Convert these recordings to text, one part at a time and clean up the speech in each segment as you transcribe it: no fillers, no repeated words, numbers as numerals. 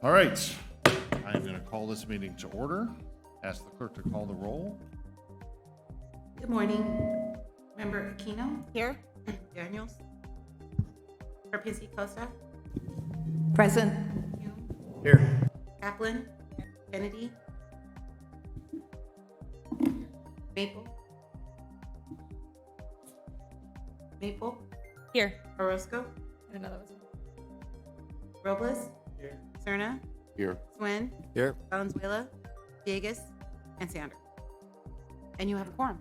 All right, I'm going to call this meeting to order. Ask the clerk to call the roll. Good morning. Member Aquino? Here. Daniels? Karpinski Costa? Present. Here. Kaplan? Kennedy? Maple? Here. Orozco? And another one. Robles? Here. Serna? Here. Swin? Here. Valenzuela? Villegas? And Sander. And you have a quorum.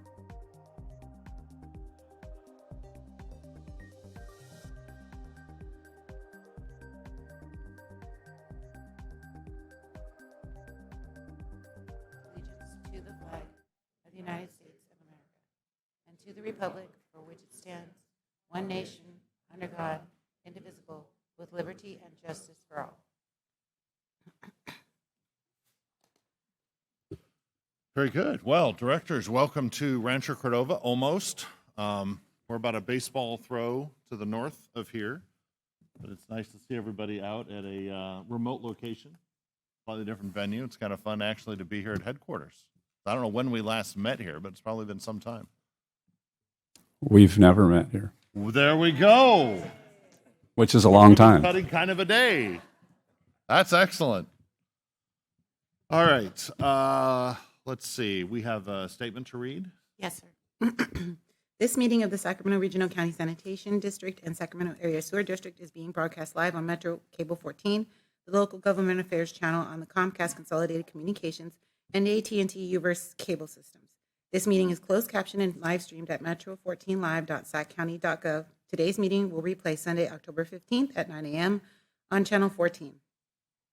Allegiance to the flag of the United States of America and to the republic for which it stands, one nation, under God, indivisible, with liberty and justice for all. Very good. Well, directors, welcome to Rancho Cordova, almost. We're about a baseball throw to the north of here, but it's nice to see everybody out at a remote location, slightly different venue. It's kind of fun actually to be here at headquarters. I don't know when we last met here, but it's probably been some time. We've never met here, Well, there we go. which is a long time. Cutting kind of a day. That's excellent. All right. Let's see. We have a statement to read. Yes, sir. This meeting of the Sacramento Regional County Sanitation District and Sacramento Area Sewer District is being broadcast live on Metro Cable 14, the local government affairs channel on the Comcast Consolidated Communications and AT&T Uverse cable systems. This meeting is closed captioned and live streamed at metro14live.saccounty.gov. Today's meeting will replay Sunday, October 15th at 9 a.m. on Channel 14.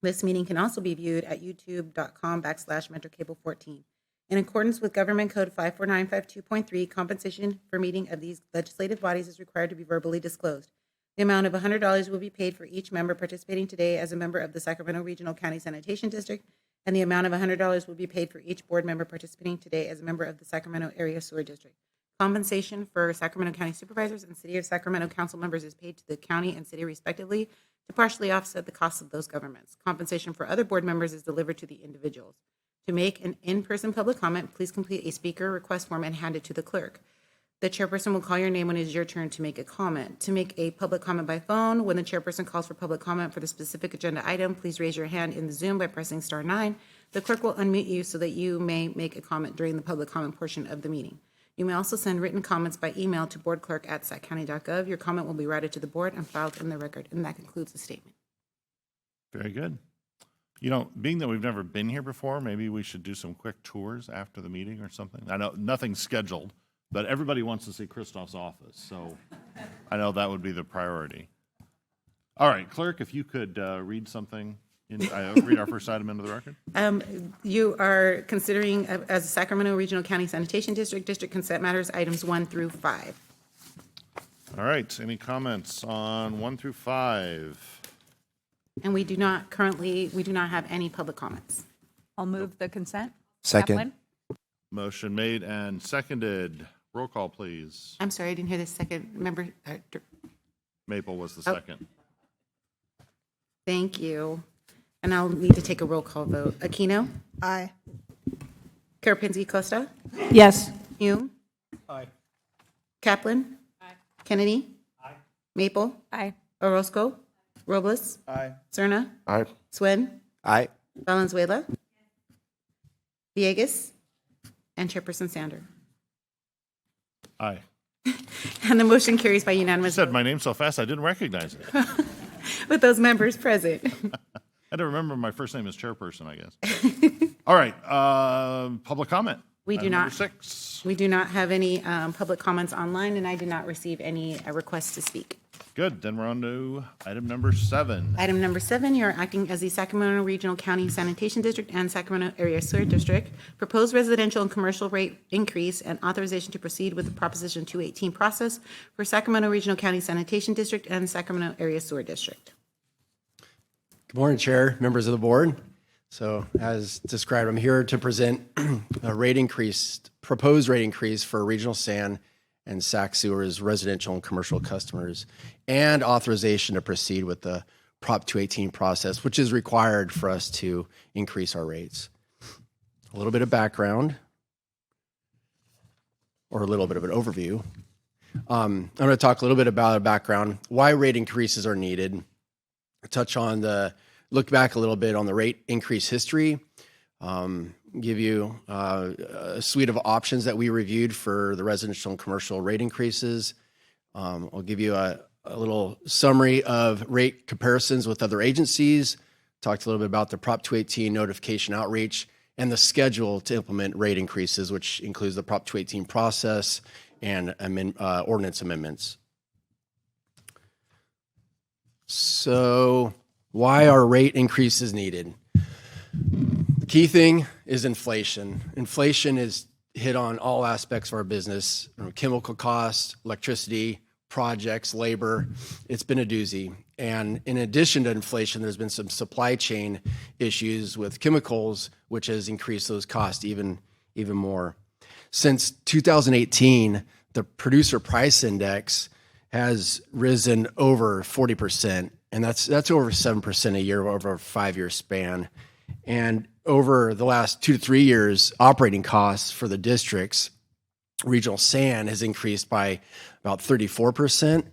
This meeting can also be viewed at youtube.com/MetroCable14. In accordance with Government Code 54952.3, compensation for meeting of these legislative bodies is required to be verbally disclosed. The amount of $100 will be paid for each member participating today as a member of the Sacramento Regional County Sanitation District, and the amount of $100 will be paid for each board member participating today as a member of the Sacramento Area Sewer District. Compensation for Sacramento County Supervisors and City of Sacramento Council members is paid to the county and city respectively to partially offset the costs of those governments. Compensation for other board members is delivered to the individuals. To make an in-person public comment, please complete a speaker request form and hand it to the clerk. The chairperson will call your name when it is your turn to make a comment. To make a public comment by phone, when the chairperson calls for public comment for the specific agenda item, please raise your hand in the Zoom by pressing *9. The clerk will unmute you so that you may make a comment during the public comment portion of the meeting. You may also send written comments by email to boardclerk@saccounty.gov. Your comment will be routed to the board and filed in the record. And that concludes the statement. Very good. You know, being that we've never been here before, maybe we should do some quick tours after the meeting or something. I know nothing's scheduled, but everybody wants to see Christoph's office, so I know that would be the priority. All right, clerk, if you could read something, read our first item into the record. You are considering, as a Sacramento Regional County Sanitation District, district consent matters, items 1 through 5. All right, any comments on 1 through 5? And we do not have any public comments. I'll move the consent. Second. Kaplan? Motion made and seconded. Roll call, please. I'm sorry, I didn't hear the second member. Maple was the Oh. second. Thank you. And I'll need to take a roll call vote. Aquino? Aye. Karpinski Costa? Yes. Hume? Aye. Kaplan? Aye. Kennedy? Aye. Maple? Aye. Orozco? Robles? Aye. Serna? Aye. Swin? Aye. Valenzuela? Villegas? And Chairperson Sander. Aye. And the motion carries by unanimous Said vote my name so fast I didn't recognize it. with those members present. I had to remember my first name is chairperson, I guess. All right, public comment. We do Item not. number 6. We do not have any public comments online, and I did not receive any requests to speak. Good, then we're on to item number 7. Item number 7, you're acting as the Sacramento Regional County Sanitation District and Sacramento Area Sewer District. Proposed residential and commercial rate increase and authorization to proceed with the Proposition 218 process for Sacramento Regional County Sanitation District and Sacramento Area Sewer District. Good morning, Chair, members of the board. So as described, I'm here to present a proposed rate increase for regional san and Sac Sewer's residential and commercial customers, and authorization to proceed with the Prop 218 process, which is required for us to increase our rates. A little bit of background, or a little bit of an overview. I'm going to talk a little bit about a background, why rate increases are needed, touch on look back a little bit on the rate increase history, give you a suite of options that we reviewed for the residential and commercial rate increases. I'll give you a little summary of rate comparisons with other agencies, talked a little bit about the Prop 218 notification outreach, and the schedule to implement rate increases, which includes the Prop 218 process and ordinance amendments. So why are rate increases needed? The key thing is inflation. Inflation is hit on all aspects of our business, chemical costs, electricity, projects, labor. It's been a doozy. And in addition to inflation, there's been some supply chain issues with chemicals, which has increased those costs even more. Since 2018, the producer price index has risen over 40%, and that's over 7% a year over a 5-year span. And over the last 2 to 3 years, operating costs for the districts, regional sand has increased by about 34%,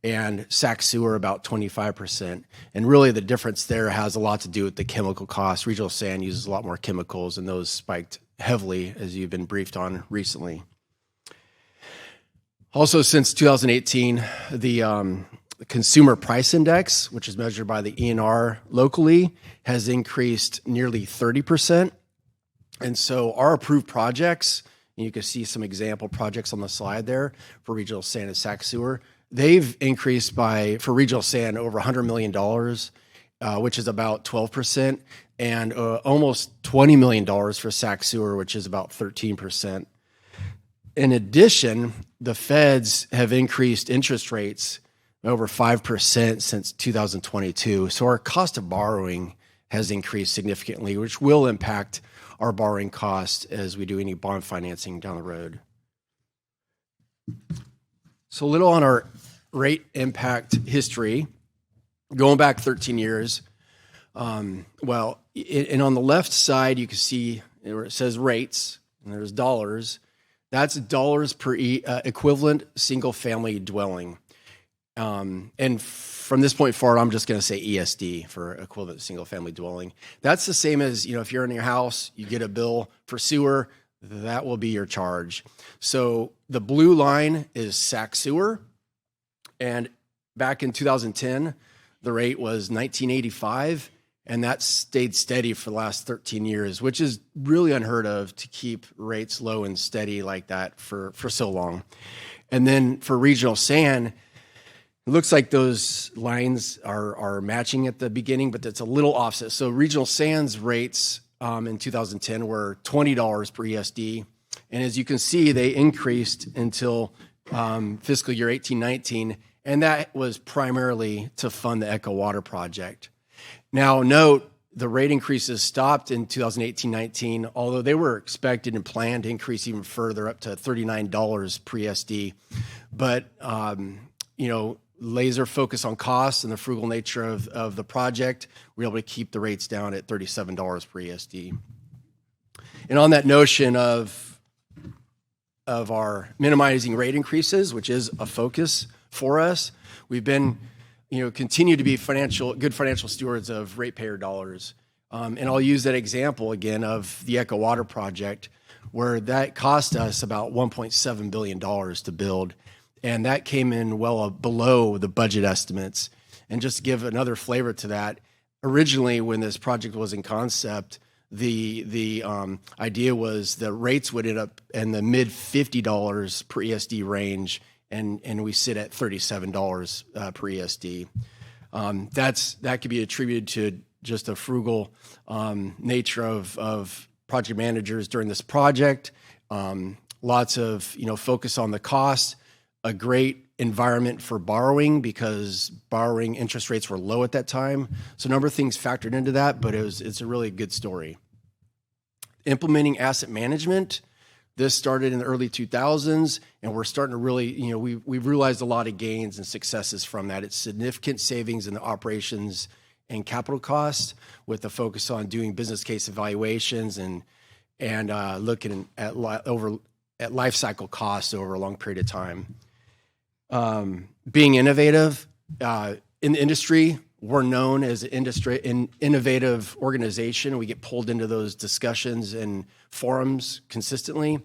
and Sac Sewer about 25%. And really the difference there has a lot to do with the chemical costs. Regional sand uses a lot more chemicals, and those spiked heavily, as you've been briefed on recently. Also, since 2018, the consumer price index, which is measured by the ENR locally, has increased nearly 30%. And so our approved projects, and you can see some example projects on the slide there for regional sand and Sac Sewer, they've increased for regional sand over $100 million, which is about 12%, and almost $20 million for Sac Sewer, which is about 13%. In addition, the feds have increased interest rates over 5% since 2022. So our cost of borrowing has increased significantly, which will impact our borrowing costs as we do any bond financing down the road. So a little on our rate impact history, going back 13 years. And on the left side, you can see where it says rates, and there's dollars. That's dollars per equivalent single-family dwelling. And from this point forward, I'm just going to say ESD for equivalent single-family dwelling. That's the same as, if you're in your house, you get a bill for sewer, that will be your charge. So the blue line is Sac Sewer, and back in 2010, the rate was $19.85, and that stayed steady for the last 13 years, which is really unheard of to keep rates low and steady like that for so long. And then for regional sand, it looks like those lines are matching at the beginning, but that's a little offset. So regional sands rates in 2010 were $20 per ESD. And as you can see, they increased until fiscal year 18-19, and that was primarily to fund the Echo Water project. Now, note, the rate increases stopped in 2018-19, although they were expected and planned to increase even further up to $39 per ESD. But, laser focus on costs and the frugal nature of the project, we were able to keep the rates down at $37 per ESD. And on that notion of our minimizing rate increases, which is a focus for us, we've been continue to be good financial stewards of ratepayer dollars. And I'll use that example again of the Echo Water project, where that cost us about $1.7 billion to build. And that came in well below the budget estimates. And just to give another flavor to that, originally when this project was in concept, the idea was the rates would end up in the mid $50 per ESD range, and we sit at $37 per ESD. That could be attributed to just a frugal nature of project managers during this project. Lots of focus on the cost. A great environment for borrowing because borrowing interest rates were low at that time. So a number of things factored into that, but it's a really good story. Implementing asset management. This started in the early 2000s, and we're starting to really, we've realized a lot of gains and successes from that. It's significant savings in the operations and capital costs, with the focus on doing business case evaluations and looking at life cycle costs over a long period of time. Being innovative in the industry, we're known as an innovative organization. We get pulled into those discussions and forums consistently.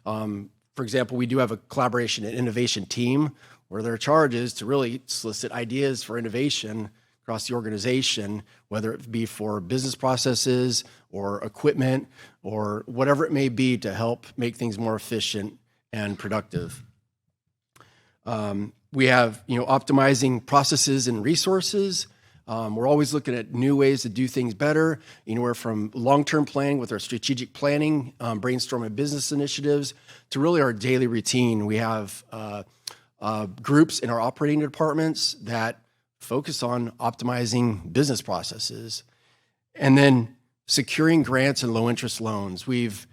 For example, we do have a collaboration and innovation team where their charge is to really solicit ideas for innovation across the organization, whether it be for business processes or equipment or whatever it may be to help make things more efficient and productive. We have, optimizing processes and resources. We're always looking at new ways to do things better, anywhere from long-term planning with our strategic planning, brainstorming business initiatives, to really our daily routine. We have groups in our operating departments that focus on optimizing business processes. And then securing grants and low-interest loans. We've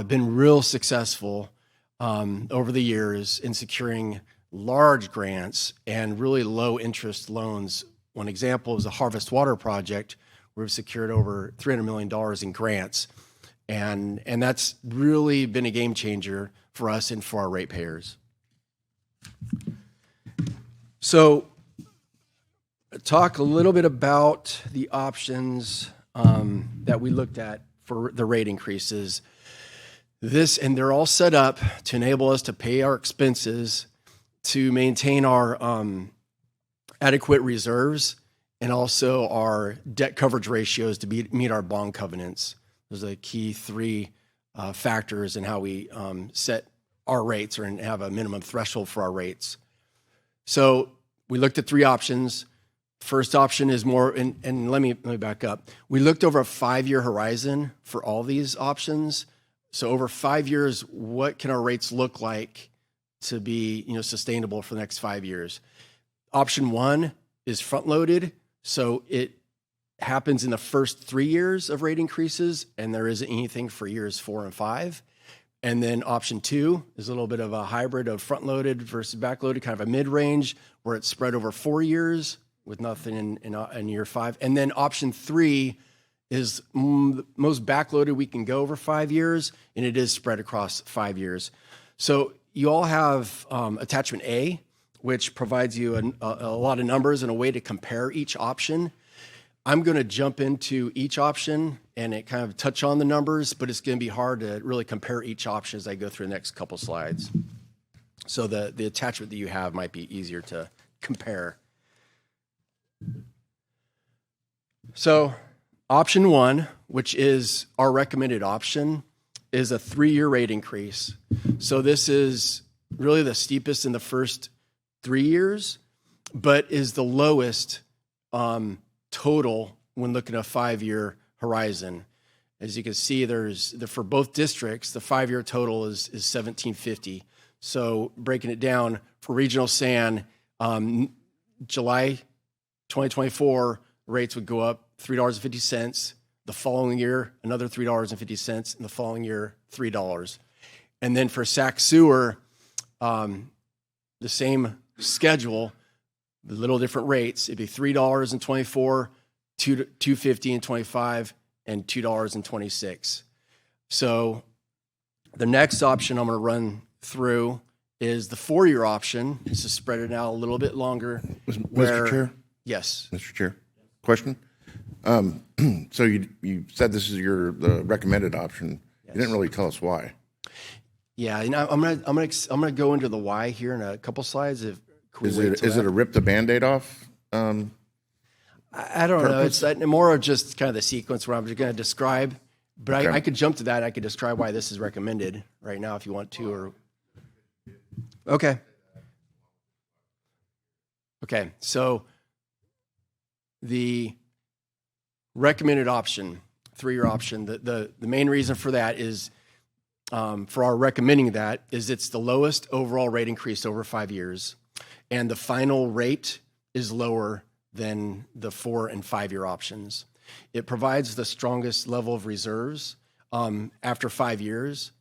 been real successful over the years in securing large grants and really low-interest loans. One example is the Harvest Water Project, where we've secured over $300 million in grants. And that's really been a game changer for us and for our ratepayers. So, talk a little bit about the options that we looked at for the rate increases. And they're all set up to enable us to pay our expenses, to maintain our adequate reserves, and also our debt coverage ratios to meet our bond covenants. Those are the key three factors in how we set our rates and have a minimum threshold for our rates. So we looked at three options. First option is more, and let me back up. We looked over a 5-year horizon for all these options. So over 5 years, what can our rates look like to be, sustainable for the next 5 years? Option one is front-loaded, so it happens in the first 3 years of rate increases, and there isn't anything for years 4 and 5. And then option two is a little bit of a hybrid of front-loaded versus back-loaded, kind of a mid-range, where it's spread over 4 years with nothing in year 5. And then option three is the most back-loaded we can go over 5 years, and it is spread across 5 years. So you all have attachment A, which provides you a lot of numbers and a way to compare each option. I'm going to jump into each option and it kind of touch on the numbers, but it's going to be hard to really compare each option as I go through the next couple slides. So the attachment that you have might be easier to compare. So option one, which is our recommended option, is a 3-year rate increase. So this is really the steepest in the first 3 years, but is the lowest total when looking at a 5-year horizon. As you can see, for both districts, the 5-year total is $1,750. So breaking it down for regional SAN, July 2024 rates would go up $3.50. The following year, another $3.50, and the following year, $3. And then for Sac Sewer, the same schedule, the little different rates. It'd be $3.24, $2.50 and 25, and $2.26. So the next option I'm going to run through is the 4-year option. This is spread it out a little bit longer. Mr. Chair? Yes. Mr. Chair, question? So you said this is the recommended option. Yes. You didn't really tell us why. Yeah, I'm gonna go into the why here in a couple slides. Is it a rip the Band-Aid off? I don't know. It's more of just kind of the sequence where I'm just going to describe. But okay. I could jump to that. I could describe why this is recommended right now if you want to. Okay. So the recommended option, 3-year option, the main reason for that is, for our recommending that, is it's the lowest overall rate increase over 5 years, and the final rate is lower than the 4 and 5-year options. It provides the strongest level of reserves after 5 years,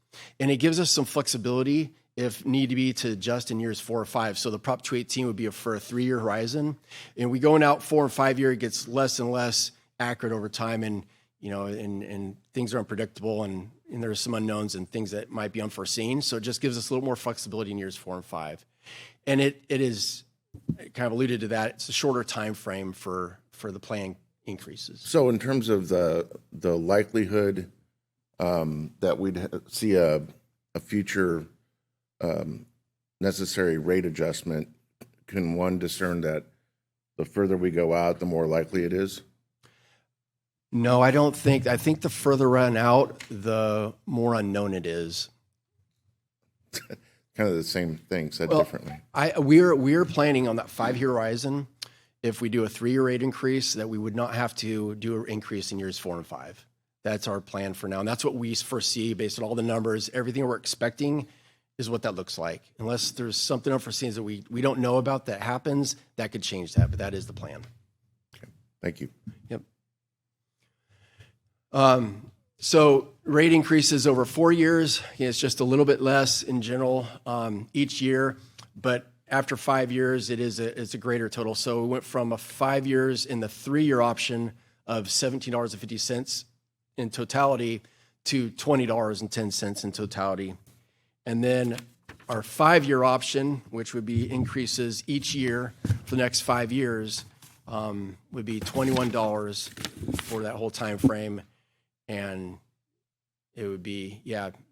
And it gives us some flexibility if need to be to adjust in years 4 or 5. So the Prop 218 would be for a 3-year horizon. And we going out 4 and 5 year, it gets less and less accurate over time. And, and things are unpredictable and there's some unknowns and things that might be unforeseen. So it just gives us a little more flexibility in years 4 and 5. And it is kind of alluded to that. It's a shorter time frame for the plan increases. So in terms of the likelihood that we'd see a future necessary rate adjustment, can one discern that the further we go out, the more likely it is? No, I don't think. I think the further run out, the more unknown it is. Kind of the same thing, said differently. We're planning on that 5-year horizon. If we do a 3-year rate increase, that we would not have to do an increase in years 4 and 5. That's our plan for now, and that's what we foresee based on all the numbers. Everything we're expecting is what that looks like. Unless there's something unforeseen that we don't know about that happens, that could change that, but that is the plan. Okay. Thank you. Yep. So rate increases over 4 years. It's just a little bit less in general each year, but after 5 years, it's a greater total. So we went from 5 years in the 3-year option of $17.50 in totality to $20.10 in totality. And then our 5-year option, which would be increases each year for the next 5 years, would be $21 for that whole time frame. And it would be,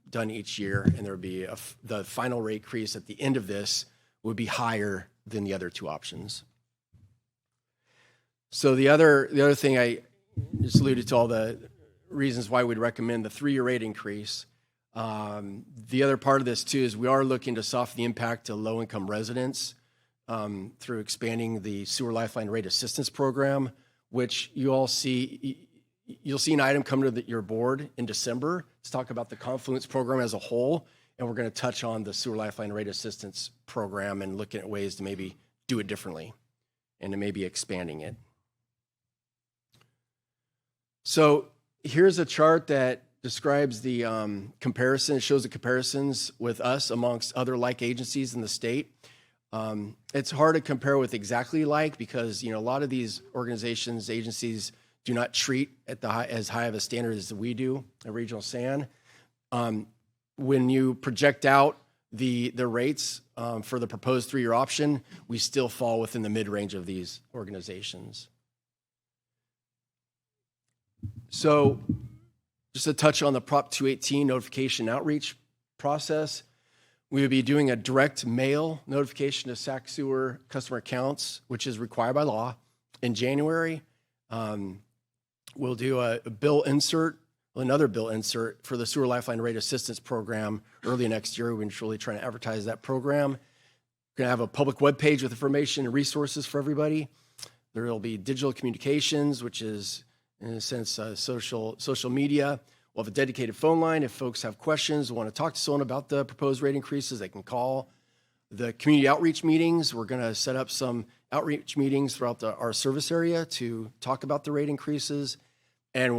done each year. And there would be the final rate increase at the end of this would be higher than the other 2 options. So the other thing, I just alluded to all the reasons why we'd recommend the 3-year rate increase. The other part of this too is we are looking to soften the impact to low-income residents through expanding the Sewer Lifeline Rate Assistance Program, which you'll see an item come to your board in December to talk about the Confluence program as a whole, and we're going to touch on the Sewer Lifeline Rate Assistance Program and looking at ways to maybe do it differently and to maybe expanding it. So here's a chart that describes the comparison. It shows the comparisons with us amongst other like agencies in the state. It's hard to compare with exactly like because a lot of these organizations, agencies do not treat at as high of a standard as we do at Regional SAN. When you project out the rates for the proposed 3-year option, we still fall within the mid-range of these organizations. So just to touch on the Prop 218 notification outreach process, we would be doing a direct mail notification to Sac Sewer customer accounts, which is required by law, in January. We'll do another bill insert for the Sewer Lifeline Rate Assistance Program early next year. We're really trying to advertise that program. We're going to have a public webpage with information and resources for everybody. There will be digital communications, which is, in a sense, social media. We'll have a dedicated phone line. If folks have questions, want to talk to someone about the proposed rate increases, they can call. The community outreach meetings, we're going to set up some outreach meetings throughout our service area to talk about the rate increases. And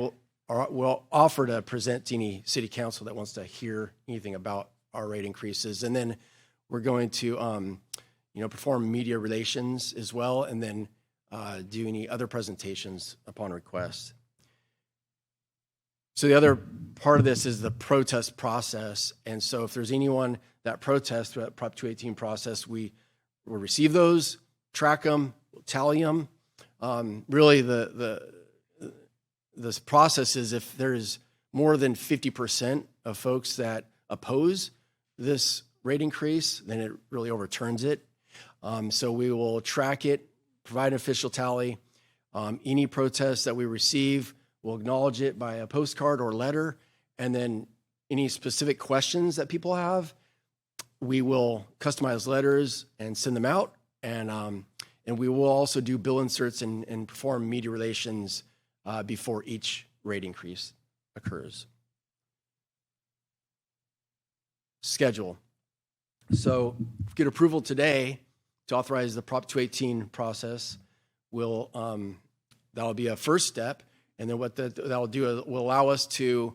we'll offer to present to any city council that wants to hear anything about our rate increases. And then we're going to perform media relations as well, and then do any other presentations upon request. So the other part of this is the protest process. And so if there's anyone that protests through that Prop 218 process, we will receive those, track them, tally them. Really, this process is if there's more than 50% of folks that oppose this rate increase, then it really overturns it. So we will track it, provide an official tally. Any protests that we receive, we'll acknowledge it by a postcard or letter. And then any specific questions that people have, we will customize letters and send them out. And we will also do bill inserts and perform media relations before each rate increase occurs. Schedule. So if we get approval today to authorize the Prop 218 process, that'll be a first step. And then what that'll do will allow us to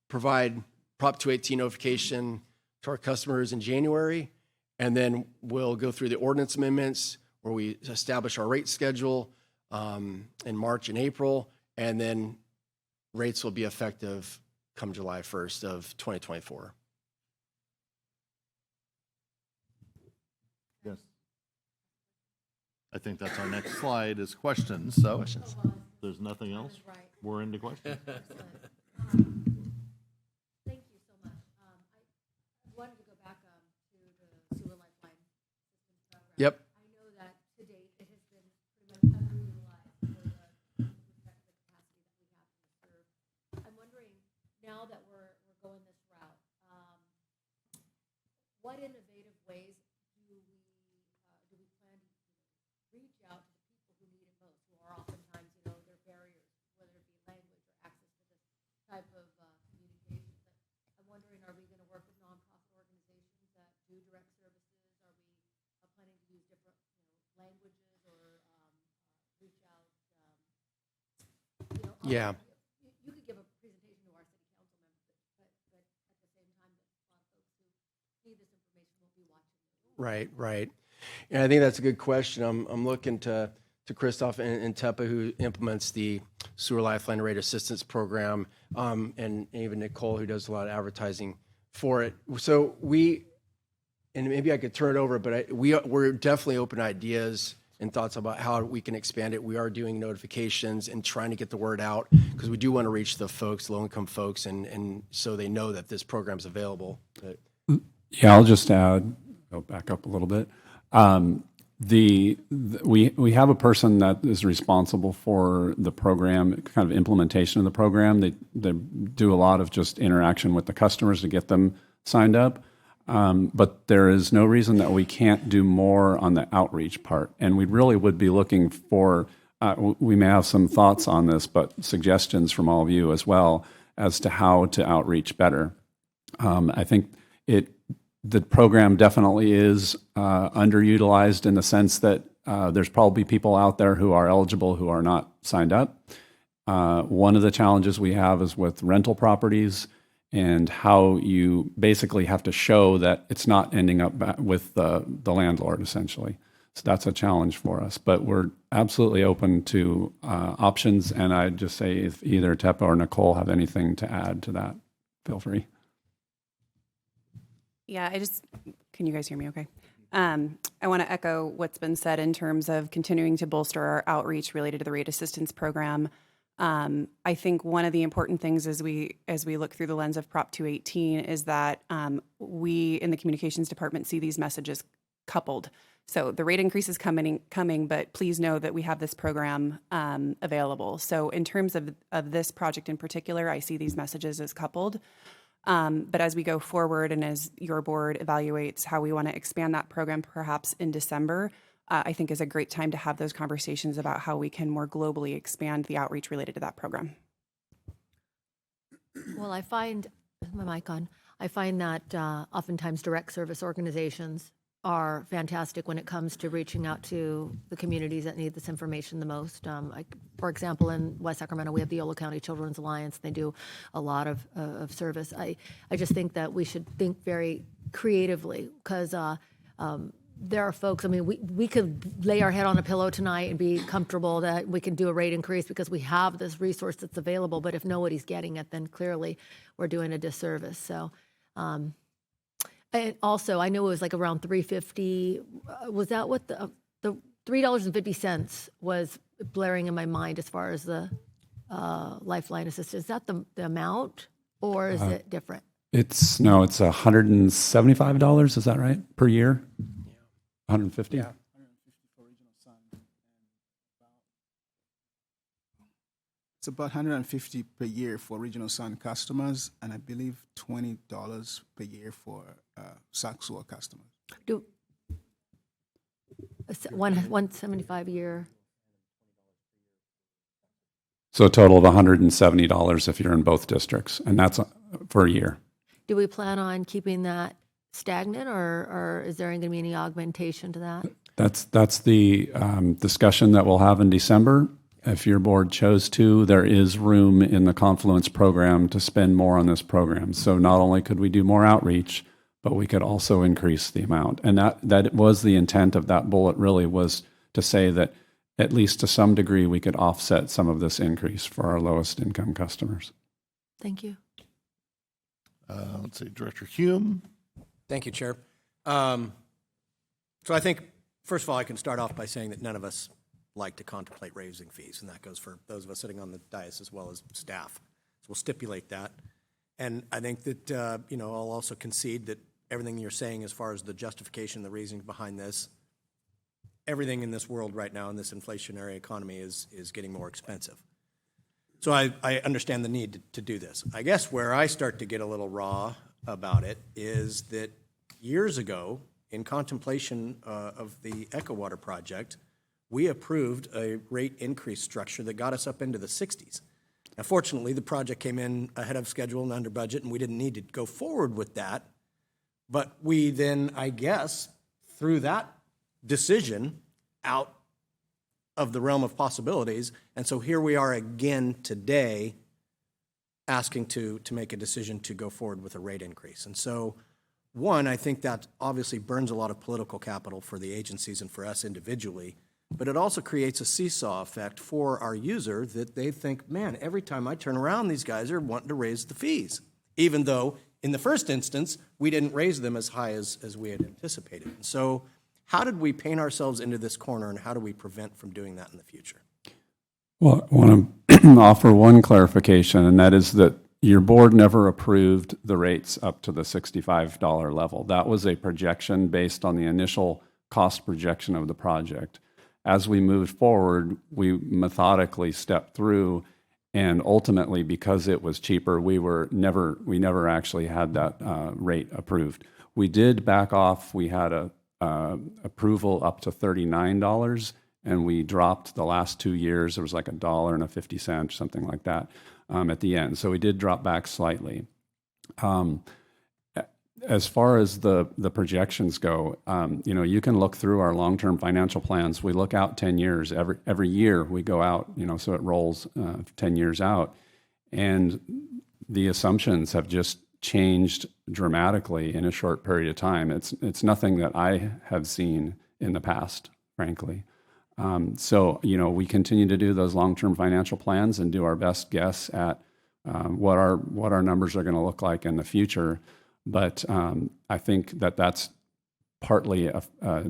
provide Prop 218 notification to our customers in January, and then we'll go through the ordinance amendments where we establish our rate schedule in March and April, and then rates will be effective come July 1st of 2024. Yes. I think that's our next slide is questions. So Questions? if there's nothing else, we're into questions. Thank you so much. I wanted to go back to the sewer lifeline systems program. Yep. I know that to date, it has been pretty much underutilized for the respect to the capacity that we have to serve. I'm wondering, now that we're going this route, what innovative ways do we plan to reach out to the people who need it most, who are oftentimes, their barriers, whether it be language or access to this type of communication? I'm wondering, are we going to work with nonprofit organizations that do direct services? Are we planning to use different languages or reach out? Yeah. You could give a presentation to our city council members, but at the same time, a lot of folks who need this information will be watching. Right. And I think that's a good question. I'm looking to Christoph and Tepa, who implements the Sewer Lifeline Rate Assistance Program, and even Nicole, who does a lot of advertising for it. So and maybe I could turn it over, but we're definitely open to ideas and thoughts about how we can expand it. We are doing notifications and trying to get the word out because we do want to reach the folks, low-income folks, and so they know that this program's available. But, Yeah, I'll just add, go back up a little bit. We have a person that is responsible for the program, kind of implementation of the program. They do a lot of just interaction with the customers to get them signed up. But there is no reason that we can't do more on the outreach part. And we really would be looking for, we may have some thoughts on this, but suggestions from all of you as well as to how to outreach better. I think the program definitely is underutilized in the sense that there's probably people out there who are eligible who are not signed up. One of the challenges we have is with rental properties and how you basically have to show that it's not ending up with the landlord, essentially. So that's a challenge for us. But we're absolutely open to options, and I'd just say if either Tepa or Nicole have anything to add to that, feel free. Yeah, can you guys hear me okay? I want to echo what's been said in terms of continuing to bolster our outreach related to the rate assistance program. I think one of the important things as we look through the lens of Prop 218 is that we in the communications department see these messages coupled. So the rate increase is coming, but please know that we have this program available. So in terms of this project in particular, I see these messages as coupled. But as we go forward and as your board evaluates how we want to expand that program perhaps in December, I think is a great time to have those conversations about how we can more globally expand the outreach related to that program. Well, I find, is my mic on? I find that oftentimes direct service organizations are fantastic when it comes to reaching out to the communities that need this information the most. For example, in West Sacramento, we have the Yolo County Children's Alliance. They do a lot of service. I just think that we should think very creatively because there are folks, I mean, we could lay our head on a pillow tonight and be comfortable that we can do a rate increase because we have this resource that's available, but if nobody's getting it, then clearly we're doing a disservice. So, and also, I know it was like around $3.50. Was that what the $3.50 was blaring in my mind as far as the lifeline assistance? Is that the amount or is it different? It's $175. Is that right? Per year? 150? Yeah. 150 for Regional Sun. It's about 150 per year for Regional Sun customers, and I believe $20 per year for Saxua customers. Do 175 a year. So a total of $170 if you're in both districts, and that's for a year. Do we plan on keeping that stagnant, or is there going to be any augmentation to that? That's the discussion that we'll have in December. if your board chose to, there is room in the Confluence program to spend more on this program. So not only could we do more outreach, but we could also increase the amount. And that was the intent of that bullet, really, was to say that at least to some degree we could offset some of this increase for our lowest income customers. Thank you. Let's see, Director Hume. Thank you, Chair. So I think, first of all, I can start off by saying that none of us like to contemplate raising fees, and that goes for those of us sitting on the dais as well as staff. So we'll stipulate that. And I think that, I'll also concede that everything you're saying as far as the justification, the reasoning behind this, everything in this world right now in this inflationary economy is getting more expensive. So I understand the need to do this. I guess where I start to get a little raw about it is that years ago, in contemplation of the Echo Water project, we approved a rate increase structure that got us up into the 60s. Now, fortunately, the project came in ahead of schedule and under budget, and we didn't need to go forward with that. But we then, I guess, threw that decision out of the realm of possibilities. And so here we are again today asking to make a decision to go forward with a rate increase. And so, one, I think that obviously burns a lot of political capital for the agencies and for us individually, but it also creates a seesaw effect for our user that they think, man, every time I turn around, these guys are wanting to raise the fees, even though in the first instance, we didn't raise them as high as we had anticipated. And so how did we paint ourselves into this corner, and how do we prevent from doing that in the future? Well, I want to offer one clarification, and that is that your board never approved the rates up to the $65 level. That was a projection based on the initial cost projection of the project. As we moved forward, we methodically stepped through, and ultimately, because it was cheaper, we never actually had that rate approved. We did back off. We had a approval up to $39, and we dropped the last 2 years. There was like $1.50, something like that, at the end. So we did drop back slightly. As far as the projections go, you can look through our long-term financial plans. We look out 10 years. Every year we go out, so it rolls 10 years out. And the assumptions have just changed dramatically in a short period of time. It's nothing that I have seen in the past, frankly. So we continue to do those long-term financial plans and do our best guess at what our numbers are going to look like in the future. But I think that's partly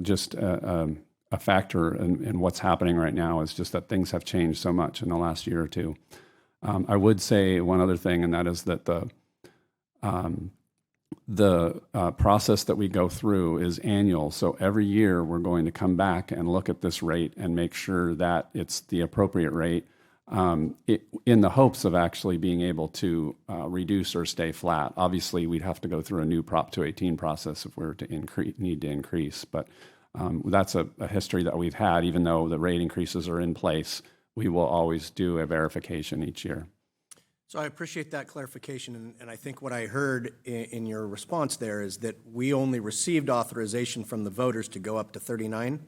just a factor in what's happening right now, is just that things have changed so much in the last year or two. I would say one other thing, and that is that the process that we go through is annual. So every year we're going to come back and look at this rate and make sure that it's the appropriate rate, in the hopes of actually being able to reduce or stay flat. Obviously, we'd have to go through a new Prop 218 process if we were to need to increase. But that's a history that we've had. Even though the rate increases are in place, we will always do a verification each year. So I appreciate that clarification, and I think what I heard in your response there is that we only received authorization from the voters to go up to $39?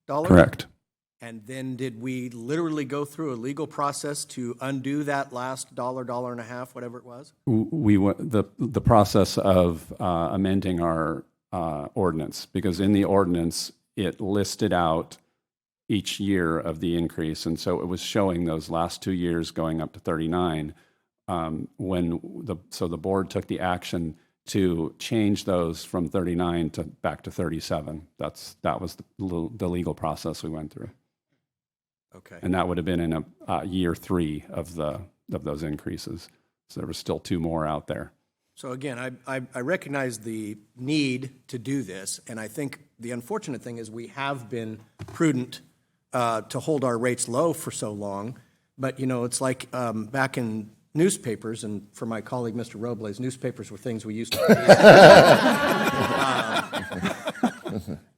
Correct. And then did we literally go through a legal process to undo that last $1, and a half, whatever it was? We went the process of amending our ordinance, because in the ordinance it listed out each year of the increase, and so it was showing those last 2 years going up to 39. When the board took the action to change those from 39 to back to 37. That was the legal process we went through. Okay. And that would have been in year 3 of those increases. So there was still 2 more out there. So again, I recognize the need to do this, and I think the unfortunate thing is we have been prudent to hold our rates low for so long. But it's like back in newspapers, and for my colleague Mr. Robles, newspapers were things we used to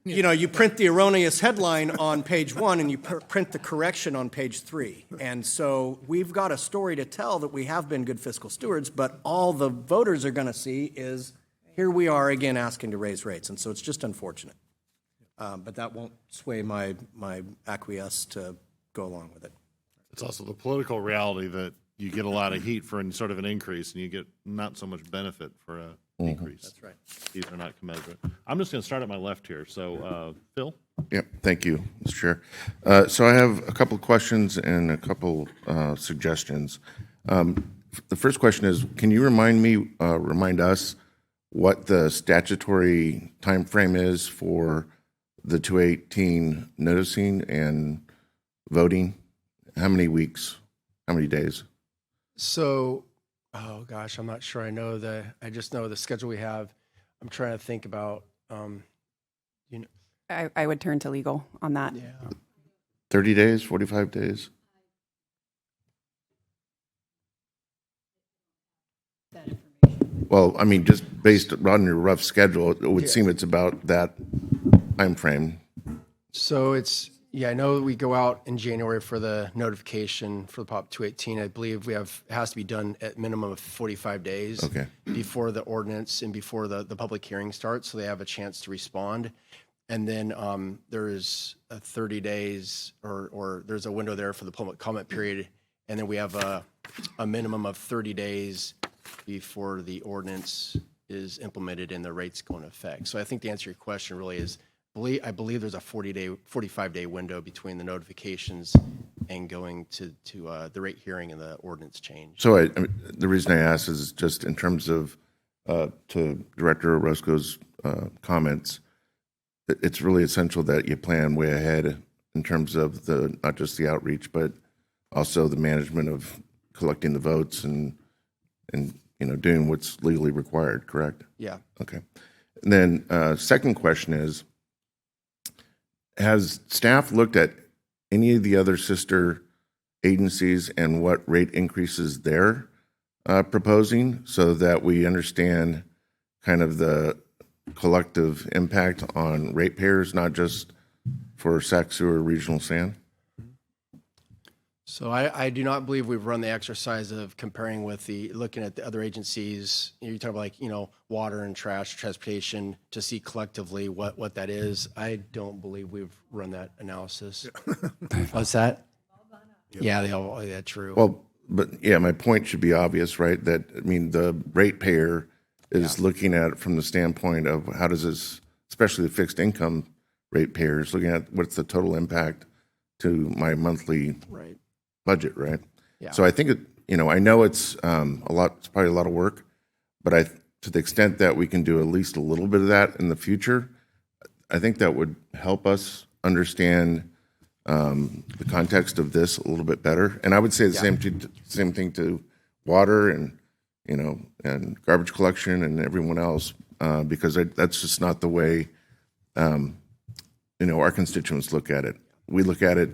you print the erroneous headline on page 1 and you print the correction on page 3. And so we've got a story to tell that we have been good fiscal stewards, but all the voters are going to see is here we are again asking to raise rates. And so it's just unfortunate. But that won't sway my acquiesce to go along with it. It's also the political reality that you get a lot of heat for sort of an increase, and you get not so much benefit for a decrease. That's right. These are not commensurate. I'm just going to start at my left here. So, Phil? Yep, thank you, Mr. Chair. So I have a couple of questions and a couple suggestions. The first question is, can you remind us what the statutory timeframe is for the 218 noticing and voting? How many weeks? How many days? So, oh gosh, I'm not sure. I just know the schedule we have. I'm trying to think about, I would turn to legal on that. yeah. 30 days, 45 days? Well, I mean, just based on your rough schedule, it would seem it's about that time frame. So I know we go out in January for the notification for the Prop 218. I believe it has to be done at minimum of 45 days Okay. before the ordinance and before the public hearing starts, so they have a chance to respond. And then there is a 30 days or there's a window there for the public comment period. And then we have a minimum of 30 days before the ordinance is implemented and the rates go into effect. So I think the answer to your question really is, I believe there's a 45-day window between the notifications and going to the rate hearing and the ordinance change. So the reason I ask is just in terms of, to Director Orozco's comments, it's really essential that you plan way ahead in terms of not just the outreach, but also the management of collecting the votes and doing what's legally required, correct? Yeah. Okay. And then second question is, has staff looked at any of the other sister agencies and what rate increases they're proposing so that we understand kind of the collective impact on ratepayers, not just for Sac Sewer Regional Sand? So I do not believe we've run the exercise of comparing looking at the other agencies. You talk about water and trash, transportation, to see collectively what that is. I don't believe we've run that analysis. What's that? Yeah, true. Well, but yeah, my point should be obvious, right? That, I mean, the ratepayer is looking at it from the standpoint of how does this, especially the fixed income ratepayers, looking at what's the total impact to my monthly budget, right? Yeah. So I think I know it's it's probably a lot of work, but to the extent that we can do at least a little bit of that in the future, I think that would help us understand the context of this a little bit better. And I would say the same thing to water and garbage collection and everyone else, because that's just not the way our constituents look at it. We look at it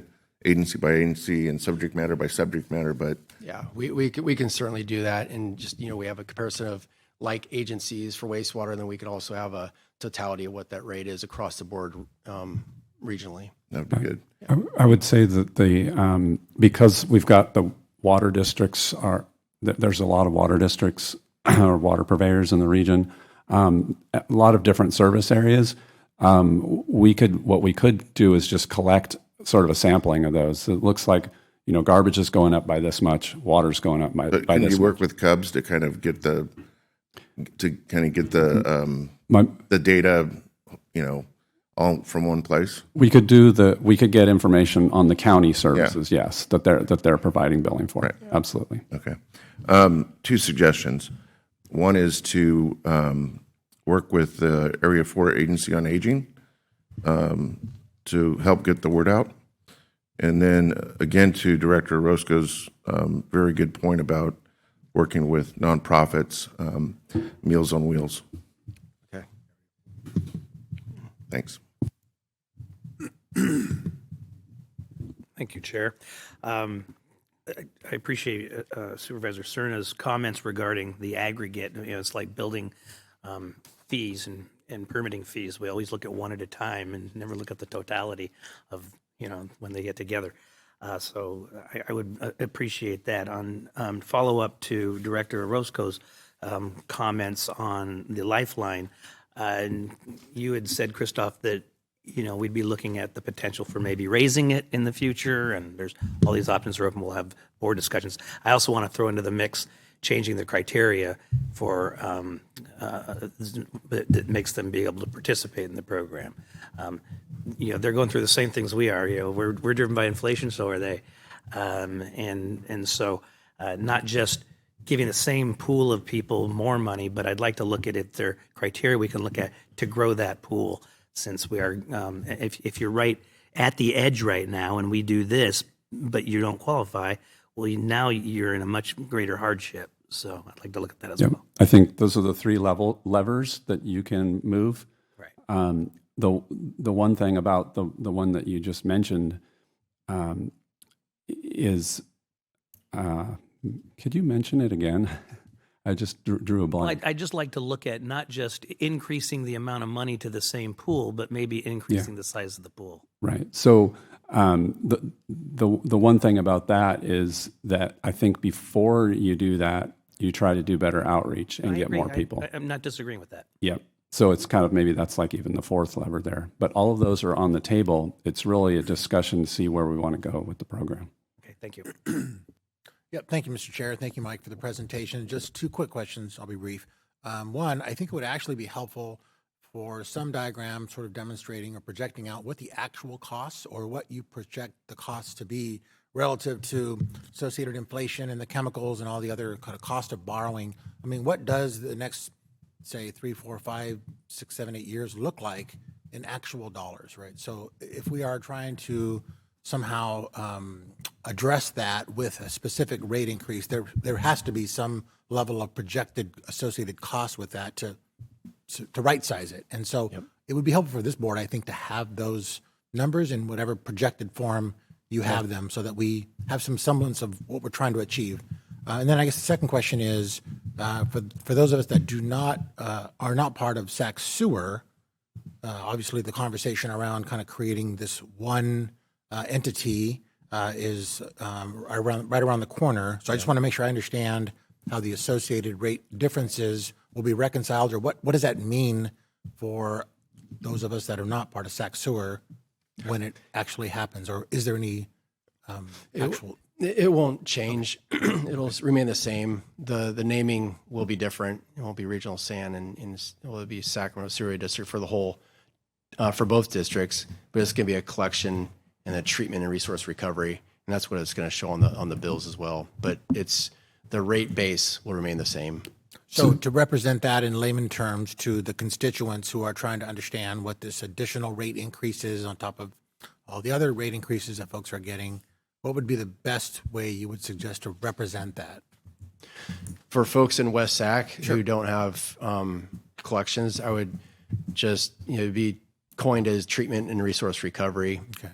agency by agency and subject matter by subject matter, but yeah, we can certainly do that, and just we have a comparison of like agencies for wastewater, and then we could also have a totality of what that rate is across the board regionally. That'd be good. I would say that because we've got the water districts there's a lot of water districts or water purveyors in the region, a lot of different service areas. What we could do is just collect sort of a sampling of those. It looks like garbage is going up by this much, water's going up by But by can this you work much. with Cubs to kind of get the data, all from one place? We could get information on the county services, yes, that they're providing billing for. Right. Absolutely. Okay. Two suggestions. One is to work with the Area 4 Agency on Aging to help get the word out. And then again, to Director Orozco's very good point about working with nonprofits, Meals on Wheels. Okay. Thanks. Thank you, Chair. I appreciate Supervisor Cerna's comments regarding the aggregate. It's like building fees and permitting fees. We always look at one at a time and never look at the totality of, when they get together. So I would appreciate that. On follow-up to Director Orozco's comments on the Lifeline, and you had said, Christoph, that we'd be looking at the potential for maybe raising it in the future, and there's all these options are open. We'll have board discussions. I also want to throw into the mix changing the criteria for that makes them be able to participate in the program. They're going through the same things we are. We're driven by inflation, so are they, and so not just giving the same pool of people more money, but I'd like to look at it. Their criteria we can look at to grow that pool. Since we are, if you're right at the edge right now, and we do this, but you don't qualify, well, now you're in a much greater hardship. So I'd like to look at that as well. I think those are the three levers that you can move. Right. The one thing about the one that you just mentioned is, could you mention it again? I just drew a blank. I'd just like to look at not just increasing the amount of money to the same pool, but maybe increasing the size of the pool. Right. So the one thing about that is that I think before you do that, you try to do better outreach and get more people. I'm not disagreeing with that. Yep. So it's kind of maybe that's like even the fourth lever there. But all of those are on the table. It's really a discussion to see where we want to go with the program. Okay, thank you. Yep. Thank you, Mr. Chair. Thank you, Mike, for the presentation. Just two quick questions. I'll be brief. One, I think it would actually be helpful for some diagram sort of demonstrating or projecting out what the actual costs or what you project the costs to be relative to associated inflation and the chemicals and all the other kind of cost of borrowing. I mean, what does the next, say, 3, 4, 5, 6, 7, 8 years look like in actual dollars, right? So if we are trying to somehow address that with a specific rate increase, there has to be some level of projected associated cost with that to right size it. And so it would be helpful for this board, I think, to have those numbers in whatever projected form you have them so that we have some semblance of what we're trying to achieve. And then I guess the second question is, for those of us that do not, are not part of Sac Sewer, obviously the conversation around kind of creating this one entity is right around the corner. So I just want to make sure I understand how the associated rate differences will be reconciled, or what does that mean for those of us that are not part of Sac Sewer when it actually happens, or is there any actual? It won't change. It'll remain the same. The naming will be different. It won't be Regional San, and it will be Sacramento Sewer District for the whole, for both districts. But it's going to be a collection and a treatment and resource recovery, and that's what it's going to show on the bills as well. But the rate base will remain the same. So to represent that in layman terms to the constituents who are trying to understand what this additional rate increase is on top of all the other rate increases that folks are getting, what would be the best way you would suggest to represent that? For folks in West Sac who don't have collections, I would just be coined as treatment and resource recovery. Okay.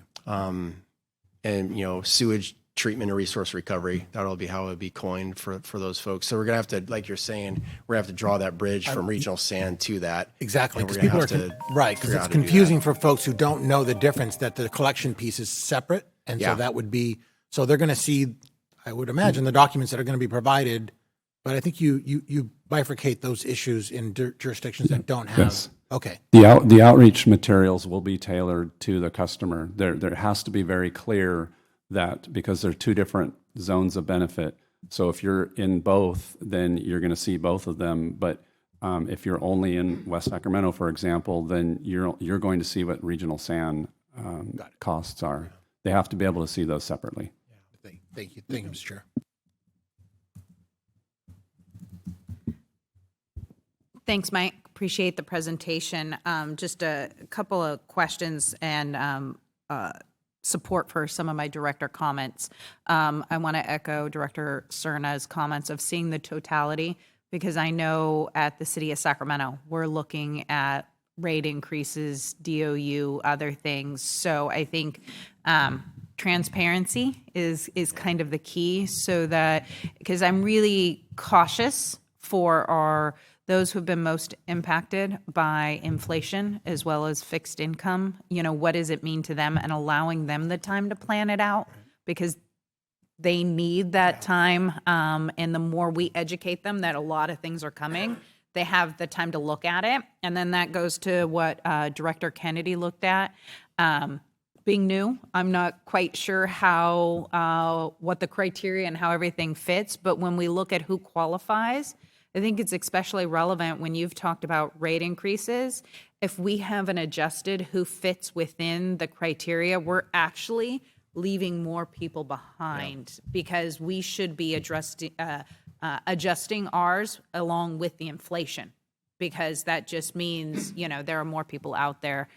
And sewage treatment and resource recovery. That'll be how it would be coined for those folks. So we're gonna have to, like you're saying, we're gonna have to draw that bridge from Regional San to that. Exactly, And we're because gonna people have are to right, because figure it's out how to do confusing that. for folks who don't know the difference that the collection piece is separate, and so that would be so they're going to see, I would imagine, the documents that are going to be provided. But I think you bifurcate those issues in jurisdictions that don't have. Yes. Okay. The outreach materials will be tailored to the customer. There has to be very clear that, because they're two different zones of benefit. So if you're in both, then you're going to see both of them. But if you're only in West Sacramento, for example, then you're going to see what Regional San costs are. They have to be able to see those separately. Thank you, Mr. Chair. Thanks, Mike. Appreciate the presentation. Just a couple of questions and support for some of my director comments. I want to echo Director Cerna's comments of seeing the totality, because I know at the City of Sacramento, we're looking at rate increases, DOU, other things. So I think transparency is kind of the key, so that, because I'm really cautious for those who have been most impacted by inflation as well as fixed income. What does it mean to them, and allowing them the time to plan it out, because they need that time. And the more we educate them that a lot of things are coming, they have the time to look at it. And then that goes to what Director Kennedy looked at. Being new, I'm not quite sure how what the criteria and how everything fits. But when we look at who qualifies, I think it's especially relevant when you've talked about rate increases. If we haven't adjusted who fits within the criteria, we're actually leaving more people behind because we should be adjusting ours along with the inflation, because that just means, there are more people out there.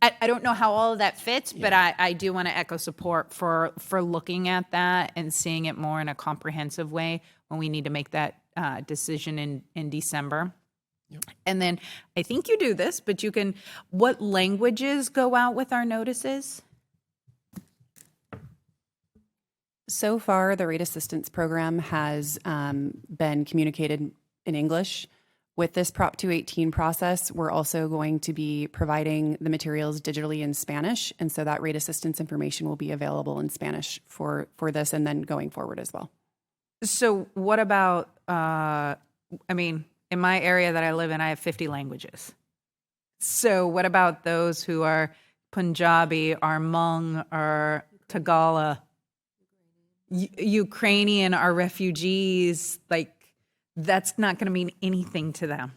I don't know how all of that fits, but I do want to echo support for looking at that and seeing it more in a comprehensive way when we need to make that decision in December. Yep. And then I think you do this, but what languages go out with our notices? So far, the rate assistance program has been communicated in English. With this Prop 218 process, we're also going to be providing the materials digitally in Spanish, and so that rate assistance information will be available in Spanish for this and then going forward as well. So what about, in my area that I live in, I have 50 languages. So what about those who are Punjabi, or Hmong, or Tagalog, Ukrainian, are refugees? Like, that's not going to mean anything to them.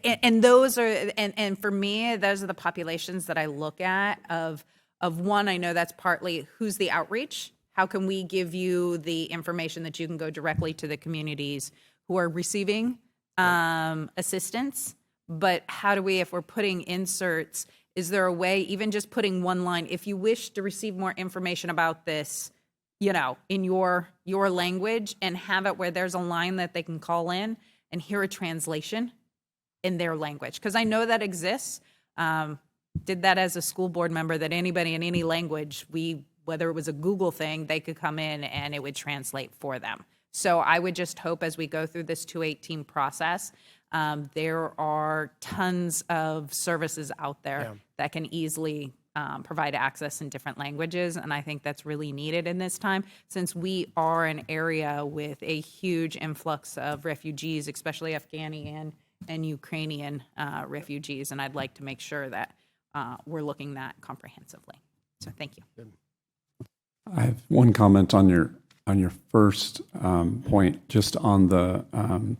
And those are, and for me, those are the populations that I look at of one, I know that's partly who's the outreach. How can we give you the information that you can go directly to the communities who are receiving assistance? But how do we, if we're putting inserts, is there a way, even just putting one line, if you wish to receive more information about this, in your language, and have it where there's a line that they can call in and hear a translation in their language? Because I know that exists. Did that as a school board member, that anybody in any language, whether it was a Google thing, they could come in and it would translate for them. So I would just hope as we go through this 218 process, there are tons of services out there that can easily provide access in different languages. And I think that's really needed in this time, since we are an area with a huge influx of refugees, especially Afghani and Ukrainian refugees. And I'd like to make sure that we're looking at that comprehensively. So thank you. I have one comment on your first point, just on the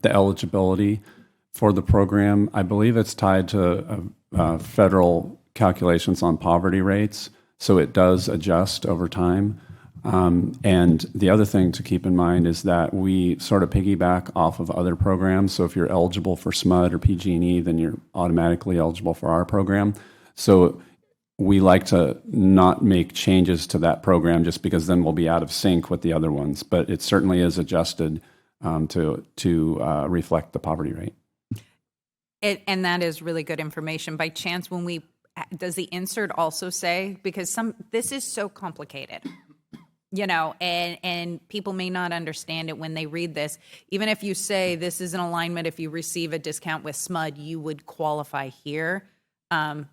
eligibility for the program. I believe it's tied to federal calculations on poverty rates, so it does adjust over time. And the other thing to keep in mind is that we sort of piggyback off of other programs. So if you're eligible for SMUD or PG&E, then you're automatically eligible for our program. So we like to not make changes to that program just because then we'll be out of sync with the other ones. But it certainly is adjusted to reflect the poverty rate. And that is really good information. By chance, does the insert also say, because this is so complicated, and people may not understand it when they read this. Even if you say this is an alignment, if you receive a discount with SMUD, you would qualify here.